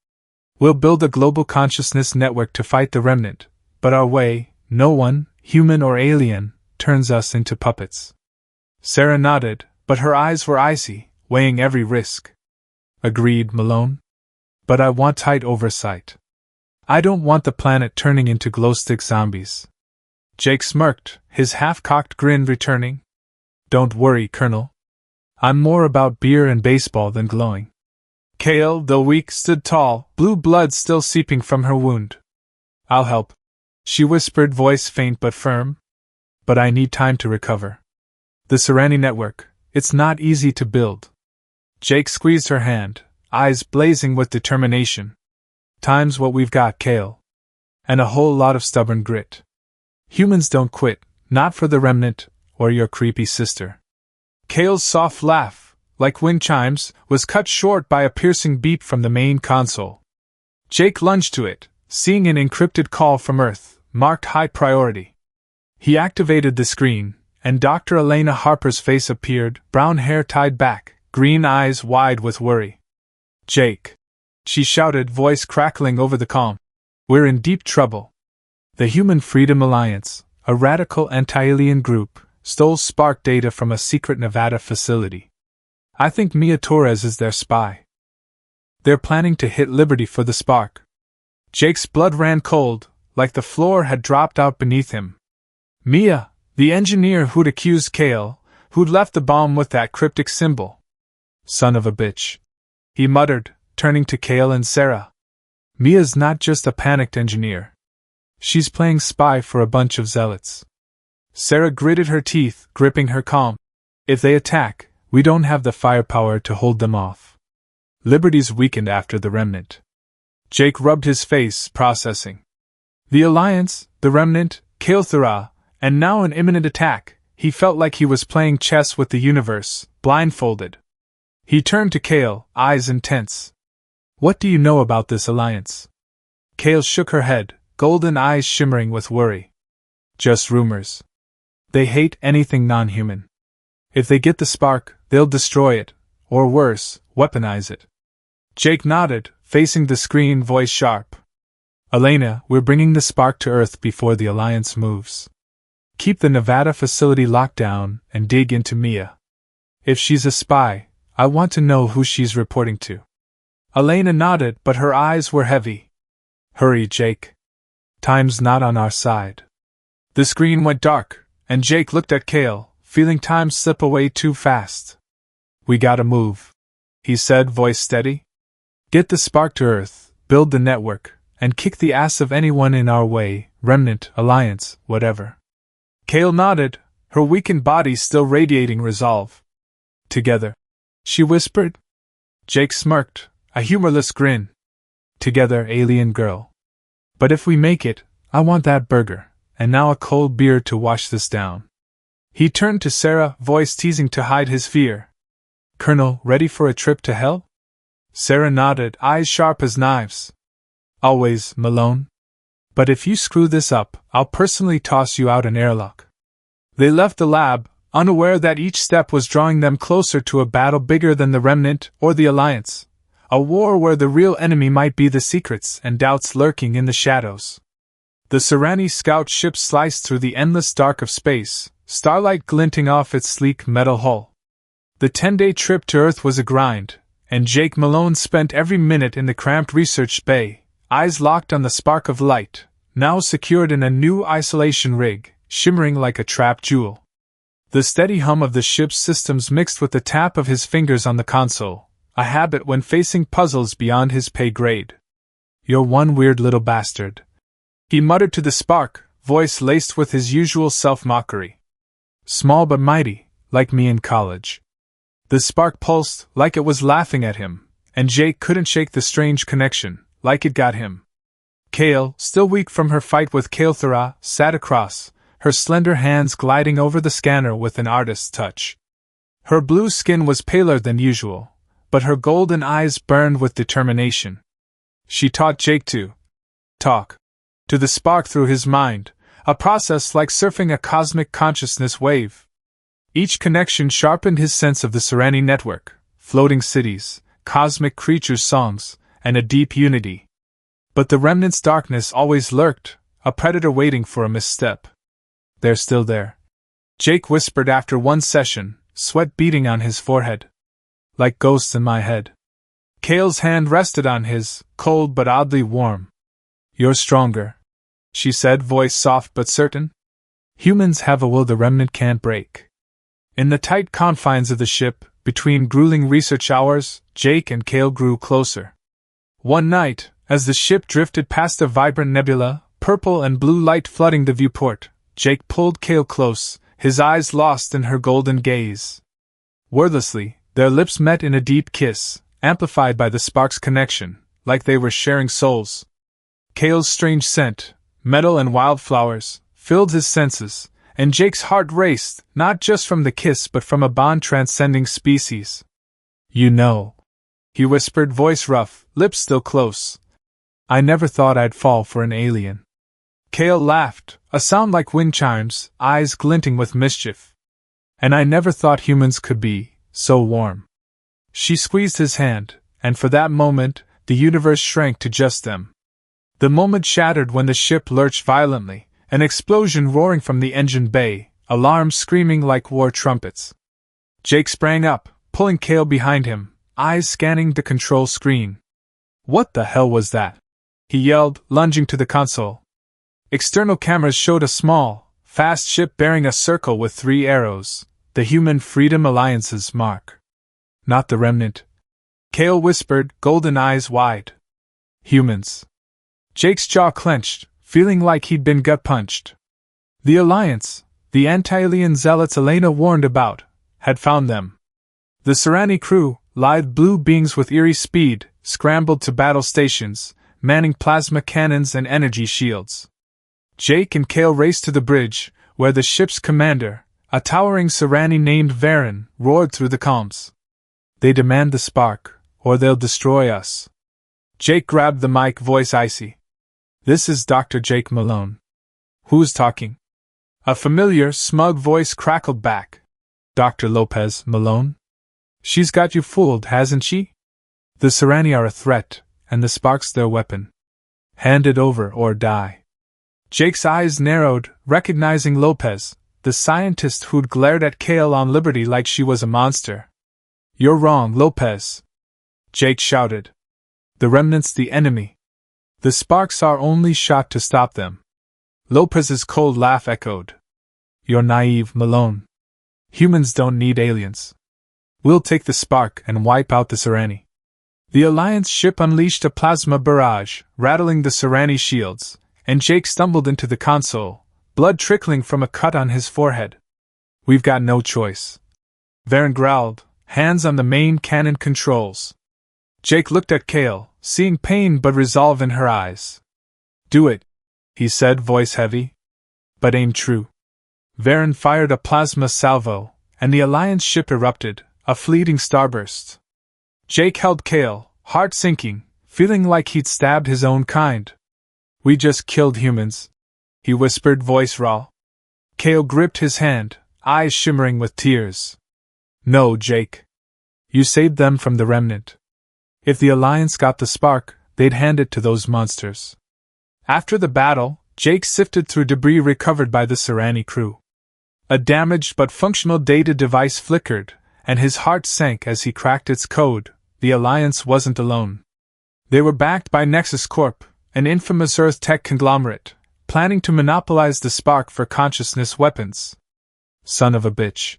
"We'll build a global consciousness network to fight the Remnant, but our way, no one, human or alien, turns us into puppets." Sarah nodded, but her eyes were icy, weighing every risk. "Agreed, Malone. But I want tight oversight. I don't want the planet turning into glowstick zombies." Jake smirked, his half-cocked grin returning. "Don't worry, Colonel. I'm more about beer and baseball than glowing." Kael, though weak, stood tall, blue blood still seeping from her wound. "I'll help," she whispered, voice faint but firm. "But I need time to recover. The Serani network, it's not easy to build." Jake squeezed her hand, eyes blazing with determination. "Time's what we've got, Kael. And a whole lot of stubborn grit. Humans don't quit, not for the Remnant, or your creepy sister." Kael's soft laugh, like wind chimes, was cut short by a piercing beep from the main console. Jake lunged to it, seeing an encrypted call from Earth, marked high priority. He activated the screen, and Dr. Elena Harper's face appeared, brown hair tied back, green eyes wide with worry. "Jake," she shouted, voice crackling over the calm. "We're in deep trouble. The Human Freedom Alliance, a radical anti-alien group, stole spark data from a secret Nevada facility. I think Mia Torres is their spy. They're planning to hit Liberty for the spark." Jake's blood ran cold, like the floor had dropped out beneath him. Mia, the engineer who'd accused Kael, who'd left the bomb with that cryptic symbol. "Son of a bitch," he muttered, turning to Kael and Sarah. "Mia's not just a panicked engineer. She's playing spy for a bunch of zealots." Sarah gritted her teeth, gripping her calm. "If they attack, we don't have the firepower to hold them off. Liberty's weakened after the Remnant." Jake rubbed his face, processing. The Alliance, the Remnant, Kael, and now an imminent attack. He felt like he was playing chess with the universe, blindfolded. He turned to Kael, eyes intense. "What do you know about this alliance?" Kael shook her head, golden eyes shimmering with worry. "Just rumors. They hate anything non-human. If they get the spark, they'll destroy it, or worse, weaponize it." Jake nodded, facing the screen, voice sharp. "Elena, we're bringing the spark to Earth before the Alliance moves. Keep the Nevada facility locked down and dig into Mia. If she's a spy, I want to know who she's reporting to." Elena nodded, but her eyes were heavy. "Hurry, Jake. Time's not on our side." The screen went dark, and Jake looked at Kael, feeling time slip away too fast. "We gotta move," he said, voice steady. "Get the spark to Earth, build the network, and kick the ass of anyone in our way, Remnant, Alliance, whatever." Kael nodded, her weakened body still radiating resolve. "Together," she whispered. Jake smirked, a humorless grin. "Together, alien girl. But if we make it, I want that burger, and now a cold beer to wash this down." He turned to Sarah, voice teasing to hide his fear. "Colonel, ready for a trip to hell?" Sarah nodded, eyes sharp as knives. "Always, Malone. But if you screw this up, I'll personally toss you out an airlock." They left the lab, unaware that each step was drawing them closer to a battle bigger than the Remnant or the Alliance. A war where the real enemy might be the secrets and doubts lurking in the shadows. The Serani scout ship sliced through the endless dark of space, starlight glinting off its sleek metal hull. The 10-day trip to Earth was a grind, and Jake Malone spent every minute in the cramped research bay, eyes locked on the spark of light, now secured in a new isolation rig, shimmering like a trapped jewel. The steady hum of the ship's systems mixed with the tap of his fingers on the console, a habit when facing puzzles beyond his pay grade. "You're one weird little bastard," he muttered to the spark, voice laced with his usual self-mockery. "Small but mighty, like me in college." The spark pulsed, like it was laughing at him, and Jake couldn't shake the strange connection, like it got him. Kael, still weak from her fight with Kael, sat across, her slender hands gliding over the scanner with an artist's touch. Her blue skin was paler than usual, but her golden eyes burned with determination. She taught Jake to talk to the spark through his mind, a process like surfing a cosmic consciousness wave. Each connection sharpened his sense of the Serani network, floating cities, cosmic creatures' songs, and a deep unity. But the Remnant's darkness always lurked, a predator waiting for a misstep. "They're still there," Jake whispered after one session, sweat beading on his forehead. "Like ghosts in my head." Kael's hand rested on his, cold but oddly warm. "You're stronger," she said, voice soft but certain. "Humans have a will the Remnant can't break." In the tight confines of the ship, between grueling research hours, Jake and Kael grew closer. One night, as the ship drifted past a vibrant nebula, purple and blue light flooding the viewport, Jake pulled Kael close, his eyes lost in her golden gaze. Wordlessly, their lips met in a deep kiss, amplified by the spark's connection, like they were sharing souls. Kael's strange scent, metal and wildflowers, filled his senses, and Jake's heart raced, not just from the kiss but from a bond transcending species. "You know," he whispered, voice rough, lips still close. "I never thought I'd fall for an alien." Kael laughed, a sound like wind chimes, eyes glinting with mischief. And I never thought humans could be so warm. She squeezed his hand, and for that moment, the universe shrank to just them. The moment shattered when the ship lurched violently, an explosion roaring from the engine bay, alarms screaming like war trumpets. Jake sprang up, pulling Kael behind him, eyes scanning the control screen. What the hell was that? He yelled, lunging to the console. External cameras showed a small, fast ship bearing a circle with 3 arrows, the Human Freedom Alliance's mark. Not the Remnant. Kael whispered, golden eyes wide. Humans. Jake's jaw clenched, feeling like he'd been gut-punched. The Alliance, the anti-alien zealots Elena warned about, had found them. The Serani crew, lithe blue beings with eerie speed, scrambled to battle stations, manning plasma cannons and energy shields. Jake and Kael raced to the bridge, where the ship's commander, a towering Serani named Varen, roared through the comms. They demand the spark, or they'll destroy us. Jake grabbed the mic, voice icy. This is Dr. Jake Malone. Who's talking? A familiar, smug voice crackled back. Dr. Lopez Malone? She's got you fooled, hasn't she? The Serani are a threat, and the spark's their weapon. Hand it over or die. Jake's eyes narrowed, recognizing Lopez, the scientist who'd glared at Kael on Liberty like she was a monster. You're wrong, Lopez. Jake shouted. The Remnant's the enemy. The sparks are only shot to stop them. Lopez's cold laugh echoed. You're naive, Malone. Humans don't need aliens. We'll take the spark and wipe out the Serani. The Alliance ship unleashed a plasma barrage, rattling the Serani shields, and Jake stumbled into the console, blood trickling from a cut on his forehead. We've got no choice. Varen growled, hands on the main cannon controls. Jake looked at Kael, seeing pain but resolve in her eyes. Do it, he said, voice heavy. But aim true. Varen fired a plasma salvo, and the Alliance ship erupted, a fleeting starburst. Jake held Kael, heart sinking, feeling like he'd stabbed his own kind. We just killed humans, he whispered, voice raw. Kael gripped his hand, eyes shimmering with tears. No, Jake. You saved them from the Remnant. If the Alliance got the spark, they'd hand it to those monsters. After the battle, Jake sifted through debris recovered by the Serani crew. A damaged but functional data device flickered, and his heart sank as he cracked its code. The Alliance wasn't alone. They were backed by Nexus Corp, an infamous Earth tech conglomerate, planning to monopolize the spark for consciousness weapons. Son of a bitch.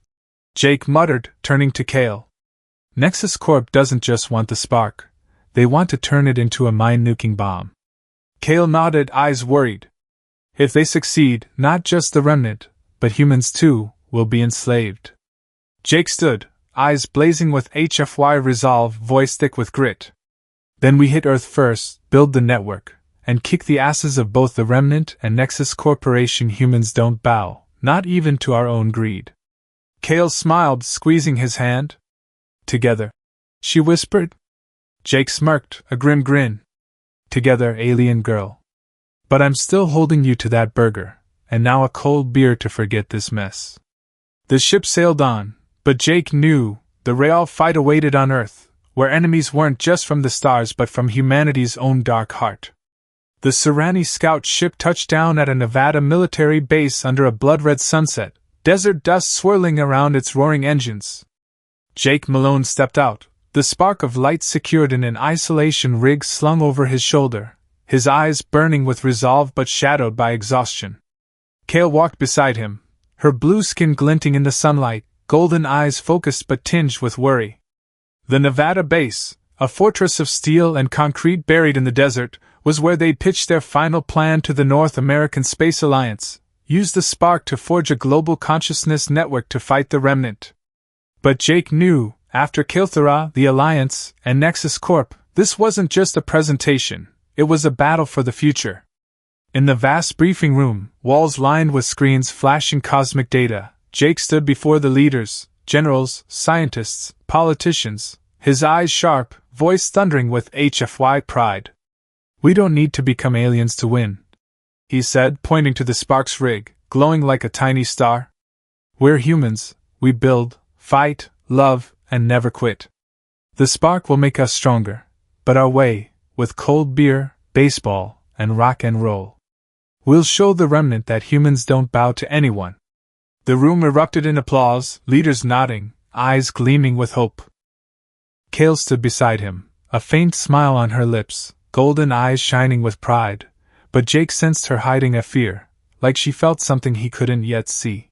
Jake muttered, turning to Kael. Nexus Corp doesn't just want the spark, they want to turn it into a mind-nuking bomb. Kael nodded, eyes worried. If they succeed, not just the Remnant, but humans too, will be enslaved. Jake stood, eyes blazing with HFY resolve, voice thick with grit. Then we hit Earth first, build the network, and kick the asses of both the Remnant and Nexus Corporation. Humans don't bow, not even to our own greed. Kael smiled, squeezing his hand. Together, she whispered. Jake smirked, a grim grin. Together, alien girl. But I'm still holding you to that burger, and now a cold beer to forget this mess. The ship sailed on, but Jake knew the real fight awaited on Earth, where enemies weren't just from the stars but from humanity's own dark heart. The Serani scout ship touched down at a Nevada military base under a blood-red sunset, desert dust swirling around its roaring engines. Jake Malone stepped out, the spark of light secured in an isolation rig slung over his shoulder, his eyes burning with resolve but shadowed by exhaustion. Kael walked beside him, her blue skin glinting in the sunlight, golden eyes focused but tinged with worry. The Nevada base, a fortress of steel and concrete buried in the desert, was where they'd pitched their final plan to the North American Space Alliance, use the spark to forge a global consciousness network to fight the Remnant. But Jake knew, after Kilthara, the Alliance, and Nexus Corp, this wasn't just a presentation, it was a battle for the future. In the vast briefing room, walls lined with screens flashing cosmic data, Jake stood before the leaders, generals, scientists, politicians, his eyes sharp, voice thundering with HFY pride. We don't need to become aliens to win, he said, pointing to the Sparks rig, glowing like a tiny star. We're humans, We build, fight, love, and never quit. The spark will make us stronger, but our way, with cold beer, baseball, and rock and roll. We'll show the Remnant that humans don't bow to anyone. The room erupted in applause, leaders nodding, eyes gleaming with hope. Kael stood beside him, a faint smile on her lips, golden eyes shining with pride, but Jake sensed her hiding a fear, like she felt something he couldn't yet see.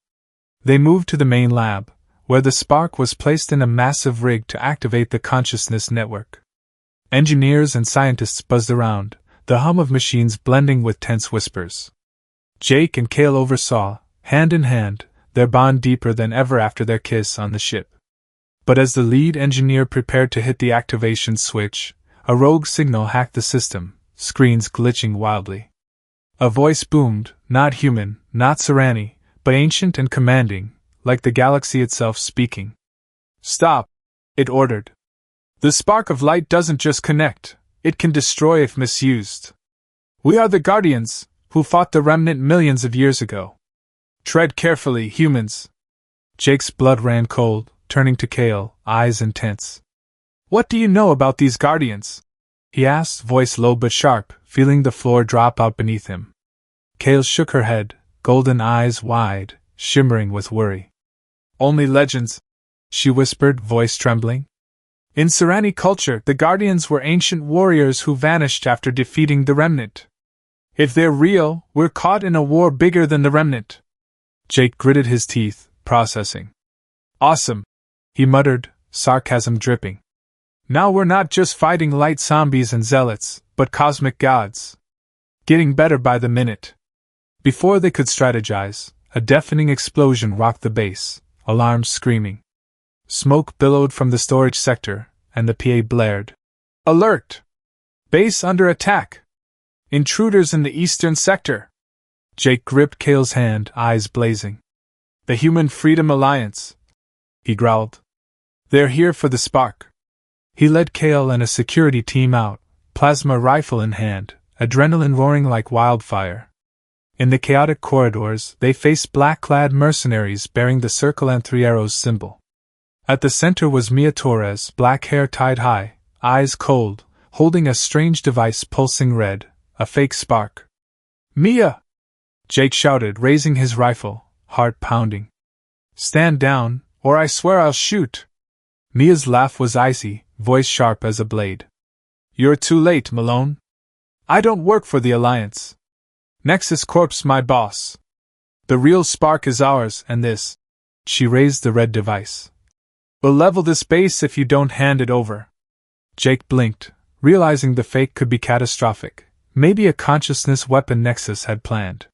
They moved to the main lab, where the spark was placed in a massive rig to activate the consciousness network. Engineers and scientists buzzed around, the hum of machines blending with tense whispers. Jake and Kael oversaw, hand in hand, their bond deeper than ever after their kiss on the ship. But as the lead engineer prepared to hit the activation switch, a rogue signal hacked the system, screens glitching wildly. A voice boomed, not human, not Serani, but ancient and commanding, like the galaxy itself speaking. "Stop," it ordered. "The spark of light doesn't just connect, it can destroy if misused. We are the Guardians, who fought the Remnant millions of years ago. Tread carefully, humans." Jake's blood ran cold, turning to Kael, eyes intense. "What do you know about these Guardians?" he asked, voice low but sharp, feeling the floor drop out beneath him. Kael shook her head, golden eyes wide, shimmering with worry. "Only legends," she whispered, voice trembling. "In Serani culture, the Guardians were ancient warriors who vanished after defeating the Remnant. If they're real, we're caught in a war bigger than the Remnant." Jake gritted his teeth, processing. "Awesome," he muttered, sarcasm dripping. "Now we're not just fighting light zombies and zealots, but cosmic gods. Getting better by the minute." Before they could strategize, a deafening explosion rocked the base, alarms screaming. Smoke billowed from the storage sector, and the PA blared. "Alert! Base under attack! Intruders in the eastern sector!" Jake gripped Kael's hand, eyes blazing. "The Human Freedom Alliance," he growled. "They're here for the spark." He led Kael and a security team out, plasma rifle in hand, adrenaline roaring like wildfire. In the chaotic corridors, they faced black-clad mercenaries bearing the Circle and Three Arrows symbol. At the center was Mia Torres, black hair tied high, eyes cold, holding a strange device pulsing red, a fake spark. "Mia!" Jake shouted, raising his rifle, heart pounding. "Stand down, or I swear I'll shoot." Mia's laugh was icy, voice sharp as a blade. "You're too late, Malone. I don't work for the Alliance. Nexus Corp's my boss. The real spark is ours, and this." She raised the red device. "We'll level this base if you don't hand it over." Jake blinked, realizing the fake could be catastrophic, maybe a consciousness weapon Nexus had planned.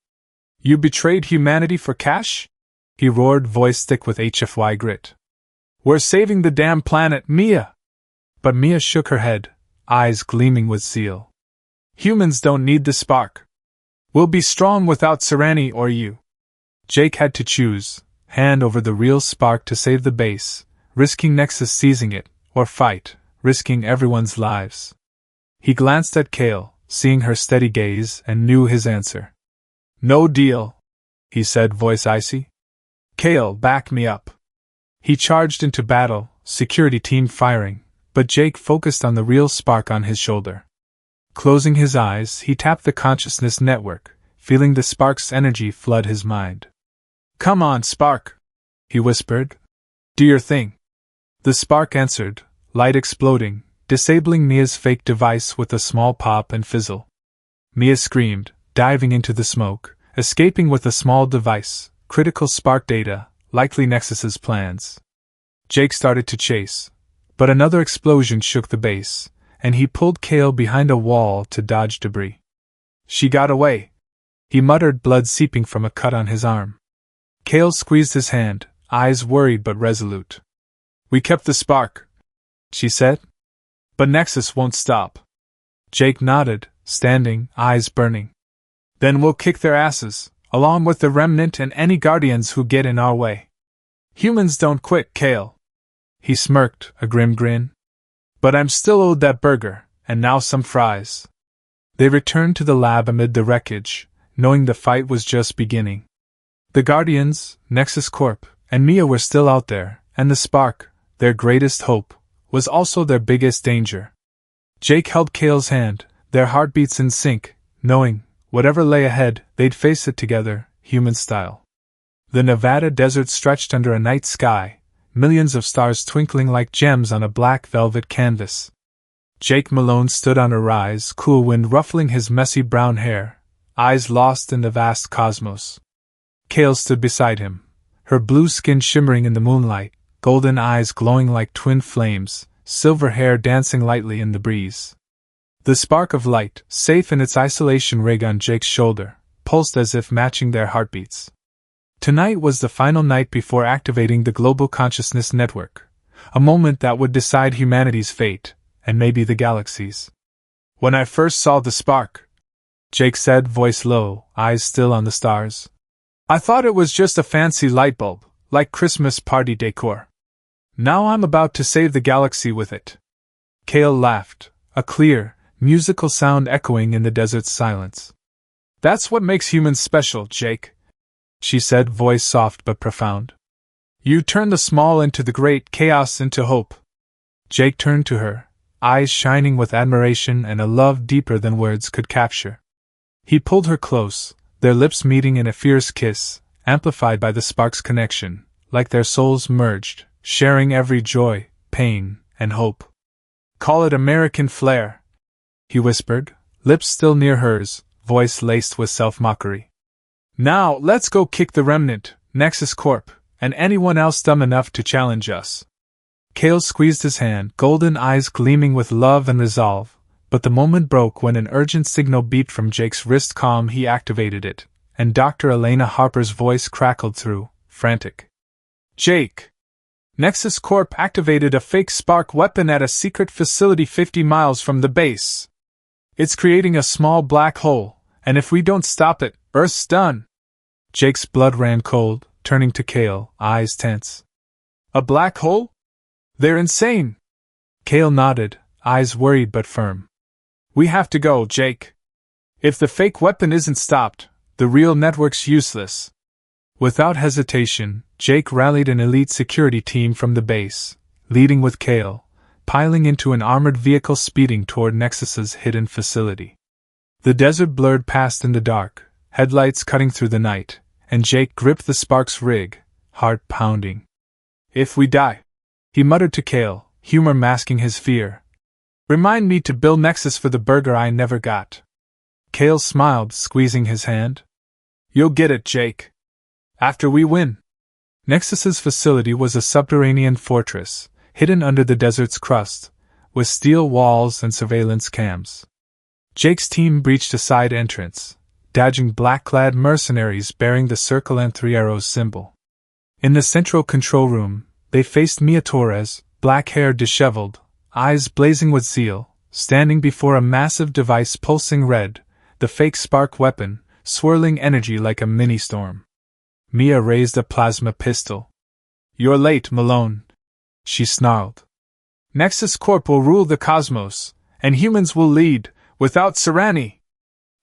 "You betrayed humanity for cash?" he roared, voice thick with HFY grit. "We're saving the damn planet, Mia!" But Mia shook her head, eyes gleaming with zeal. "Humans don't need the spark. We'll be strong without Serani or you." Jake had to choose, hand over the real spark to save the base, risking Nexus seizing it, or fight, risking everyone's lives. He glanced at Kael, seeing her steady gaze, and knew his answer. "No deal," he said, voice icy. "Kael, back me up." He charged into battle, security team firing, but Jake focused on the real spark on his shoulder. Closing his eyes, he tapped the consciousness network, feeling the spark's energy flood his mind. "Come on, spark," he whispered. "Do your thing." The spark answered, light exploding, disabling Mia's fake device with a small pop and fizzle. Mia screamed, diving into the smoke, escaping with a small device, critical spark data, likely Nexus's plans. Jake started to chase, but another explosion shook the base, and he pulled Kael behind a wall to dodge debris. "She got away," he muttered, blood seeping from a cut on his arm. Kael squeezed his hand, eyes worried but resolute. "We kept the spark," she said. "But Nexus won't stop." Jake nodded, standing, eyes burning. "Then we'll kick their asses, along with the Remnant and any Guardians who get in our way. Humans don't quit, Kael." He smirked, a grim grin. "But I'm still owed that burger, and now some fries." They returned to the lab amid the wreckage, knowing the fight was just beginning. The Guardians, Nexus Corp, and Mia were still out there, and the spark, their greatest hope, was also their biggest danger. Jake held Kael's hand, their heartbeats in sync, knowing, whatever lay ahead, they'd face it together, human style. The Nevada desert stretched under a night sky, millions of stars twinkling like gems on a black velvet canvas. Jake Malone stood on a rise, cool wind ruffling his messy brown hair, eyes lost in the vast cosmos. Kael stood beside him, her blue skin shimmering in the moonlight, golden eyes glowing like twin flames, silver hair dancing lightly in the breeze. The spark of light, safe in its isolation rig on Jake's shoulder, pulsed as if matching their heartbeats. Tonight was the final night before activating the Global Consciousness Network, a moment that would decide humanity's fate, and maybe the galaxy's. When I first saw the spark, Jake said, voice low, eyes still on the stars, I thought it was just a fancy light bulb, like Christmas party decor. Now I'm about to save the galaxy with it. Kael laughed, a clear, musical sound echoing in the desert's silence. That's what makes humans special, Jake, she said, voice soft but profound. You turn the small into the great, chaos into hope. Jake turned to her, eyes shining with admiration and a love deeper than words could capture. He pulled her close, their lips meeting in a fierce kiss, amplified by the spark's connection, like their souls merged, sharing every joy, pain, and hope. Call it American flair, he whispered, lips still near hers, voice laced with self-mockery. Now, let's go kick the Remnant, Nexus Corp, and anyone else dumb enough to challenge us. Kael squeezed his hand, golden eyes gleaming with love and resolve, but the moment broke when an urgent signal beeped from Jake's wrist. Calm, he activated it, and Dr. Elena Harper's voice crackled through, frantic. Jake! Nexus Corp activated a fake spark weapon at a secret facility 50 miles from the base. It's creating a small black hole, and if we don't stop it, Earth's done. Jake's blood ran cold, turning to Kael, eyes tense. A black hole? They're insane. Kael nodded, eyes worried but firm. We have to go, Jake. If the fake weapon isn't stopped, the real network's useless. Without hesitation, Jake rallied an elite security team from the base, leading with Kael, piling into an armored vehicle speeding toward Nexus's hidden facility. The desert blurred past in the dark, headlights cutting through the night, and Jake gripped the spark's rig, heart pounding. If we die, he muttered to Kael, humor masking his fear. Remind me to build Nexus for the burger I never got. Kael smiled, squeezing his hand. You'll get it, Jake. After we win. Nexus's facility was a subterranean fortress, hidden under the desert's crust, with steel walls and surveillance cams. Jake's team breached a side entrance, dodging black-clad mercenaries bearing the circle and three arrows symbol. In the central control room, they faced Mia Torres, black hair disheveled, eyes blazing with zeal, standing before a massive device pulsing red, the fake spark weapon, swirling energy like a mini-storm. Mia raised a plasma pistol. You're late, Malone, she snarled. Nexus Corp will rule the cosmos, and humans will lead, without Serani.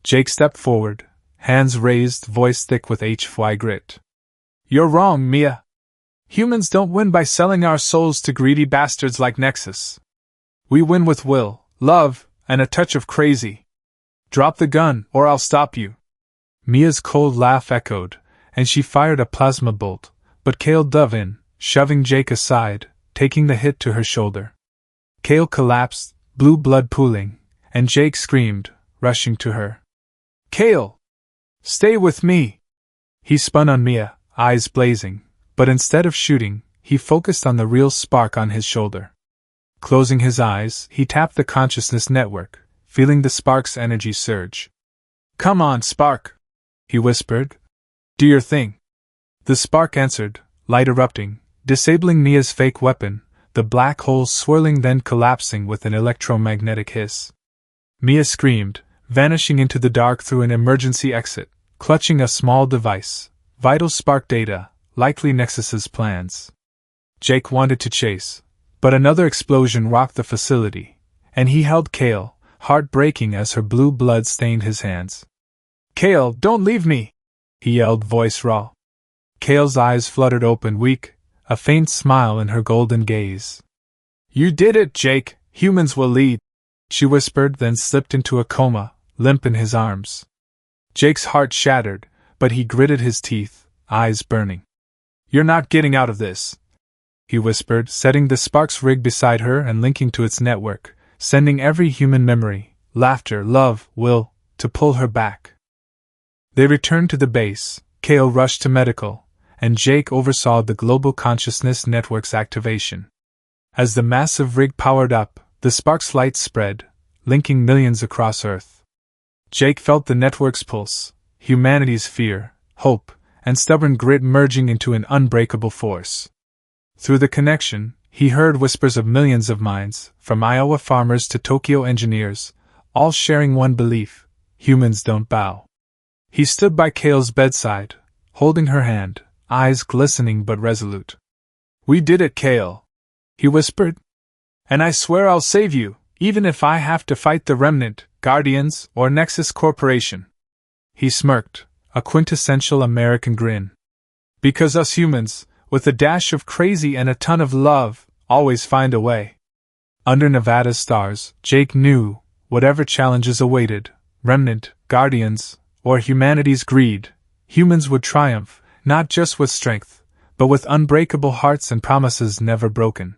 Jake stepped forward, hands raised, voice thick with HFY grit. You're wrong, Mia. Humans don't win by selling our souls to greedy bastards like Nexus. We win with will, love, and a touch of crazy. Drop the gun, or I'll stop you. Mia's cold laugh echoed, and she fired a plasma bolt, but Kael dove in, shoving Jake aside, taking the hit to her shoulder. Kael collapsed, blue blood pooling, and Jake screamed, rushing to her. Kael! Stay with me! He spun on Mia, eyes blazing, but instead of shooting, he focused on the real spark on his shoulder. Closing his eyes, he tapped the consciousness network, feeling the spark's energy surge. Come on, spark! He whispered. Do your thing. The spark answered, light erupting, disabling Mia's fake weapon, the black hole swirling then collapsing with an electromagnetic hiss. Mia screamed, vanishing into the dark through an emergency exit, clutching a small device, vital spark data, likely Nexus's plans. Jake wanted to chase, but another explosion rocked the facility, and he held Kael, heart breaking as her blue blood stained his hands. Kael, don't leave me! He yelled, voice raw. Kael's eyes fluttered open, weak, a faint smile in her golden gaze. "You did it, Jake. Humans will lead," she whispered, then slipped into a coma, limp in his arms. Jake's heart shattered, but he gritted his teeth, eyes burning. "You're not getting out of this," he whispered, setting the Sparks rig beside her and linking to its network, sending every human memory, laughter, love, will, to pull her back. They returned to the base. Kael rushed to medical, and Jake oversaw the global consciousness network's activation. As the massive rig powered up, the Sparks light spread, linking millions across Earth. Jake felt the network's pulse, humanity's fear, hope, and stubborn grit merging into an unbreakable force. Through the connection, he heard whispers of millions of minds, from Iowa farmers to Tokyo engineers, all sharing one belief: humans don't bow. He stood by Kael's bedside, holding her hand, eyes glistening but resolute. "We did it, Kael," he whispered. "And I swear I'll save you, even if I have to fight the Remnant, Guardians, or Nexus Corporation." He smirked, a quintessential American grin. "Because us humans, with a dash of crazy and a ton of love, always find a way." Under Nevada's stars, Jake knew, whatever challenges awaited, Remnant, Guardians, or humanity's greed, humans would triumph, not just with strength, but with unbreakable hearts and promises never broken.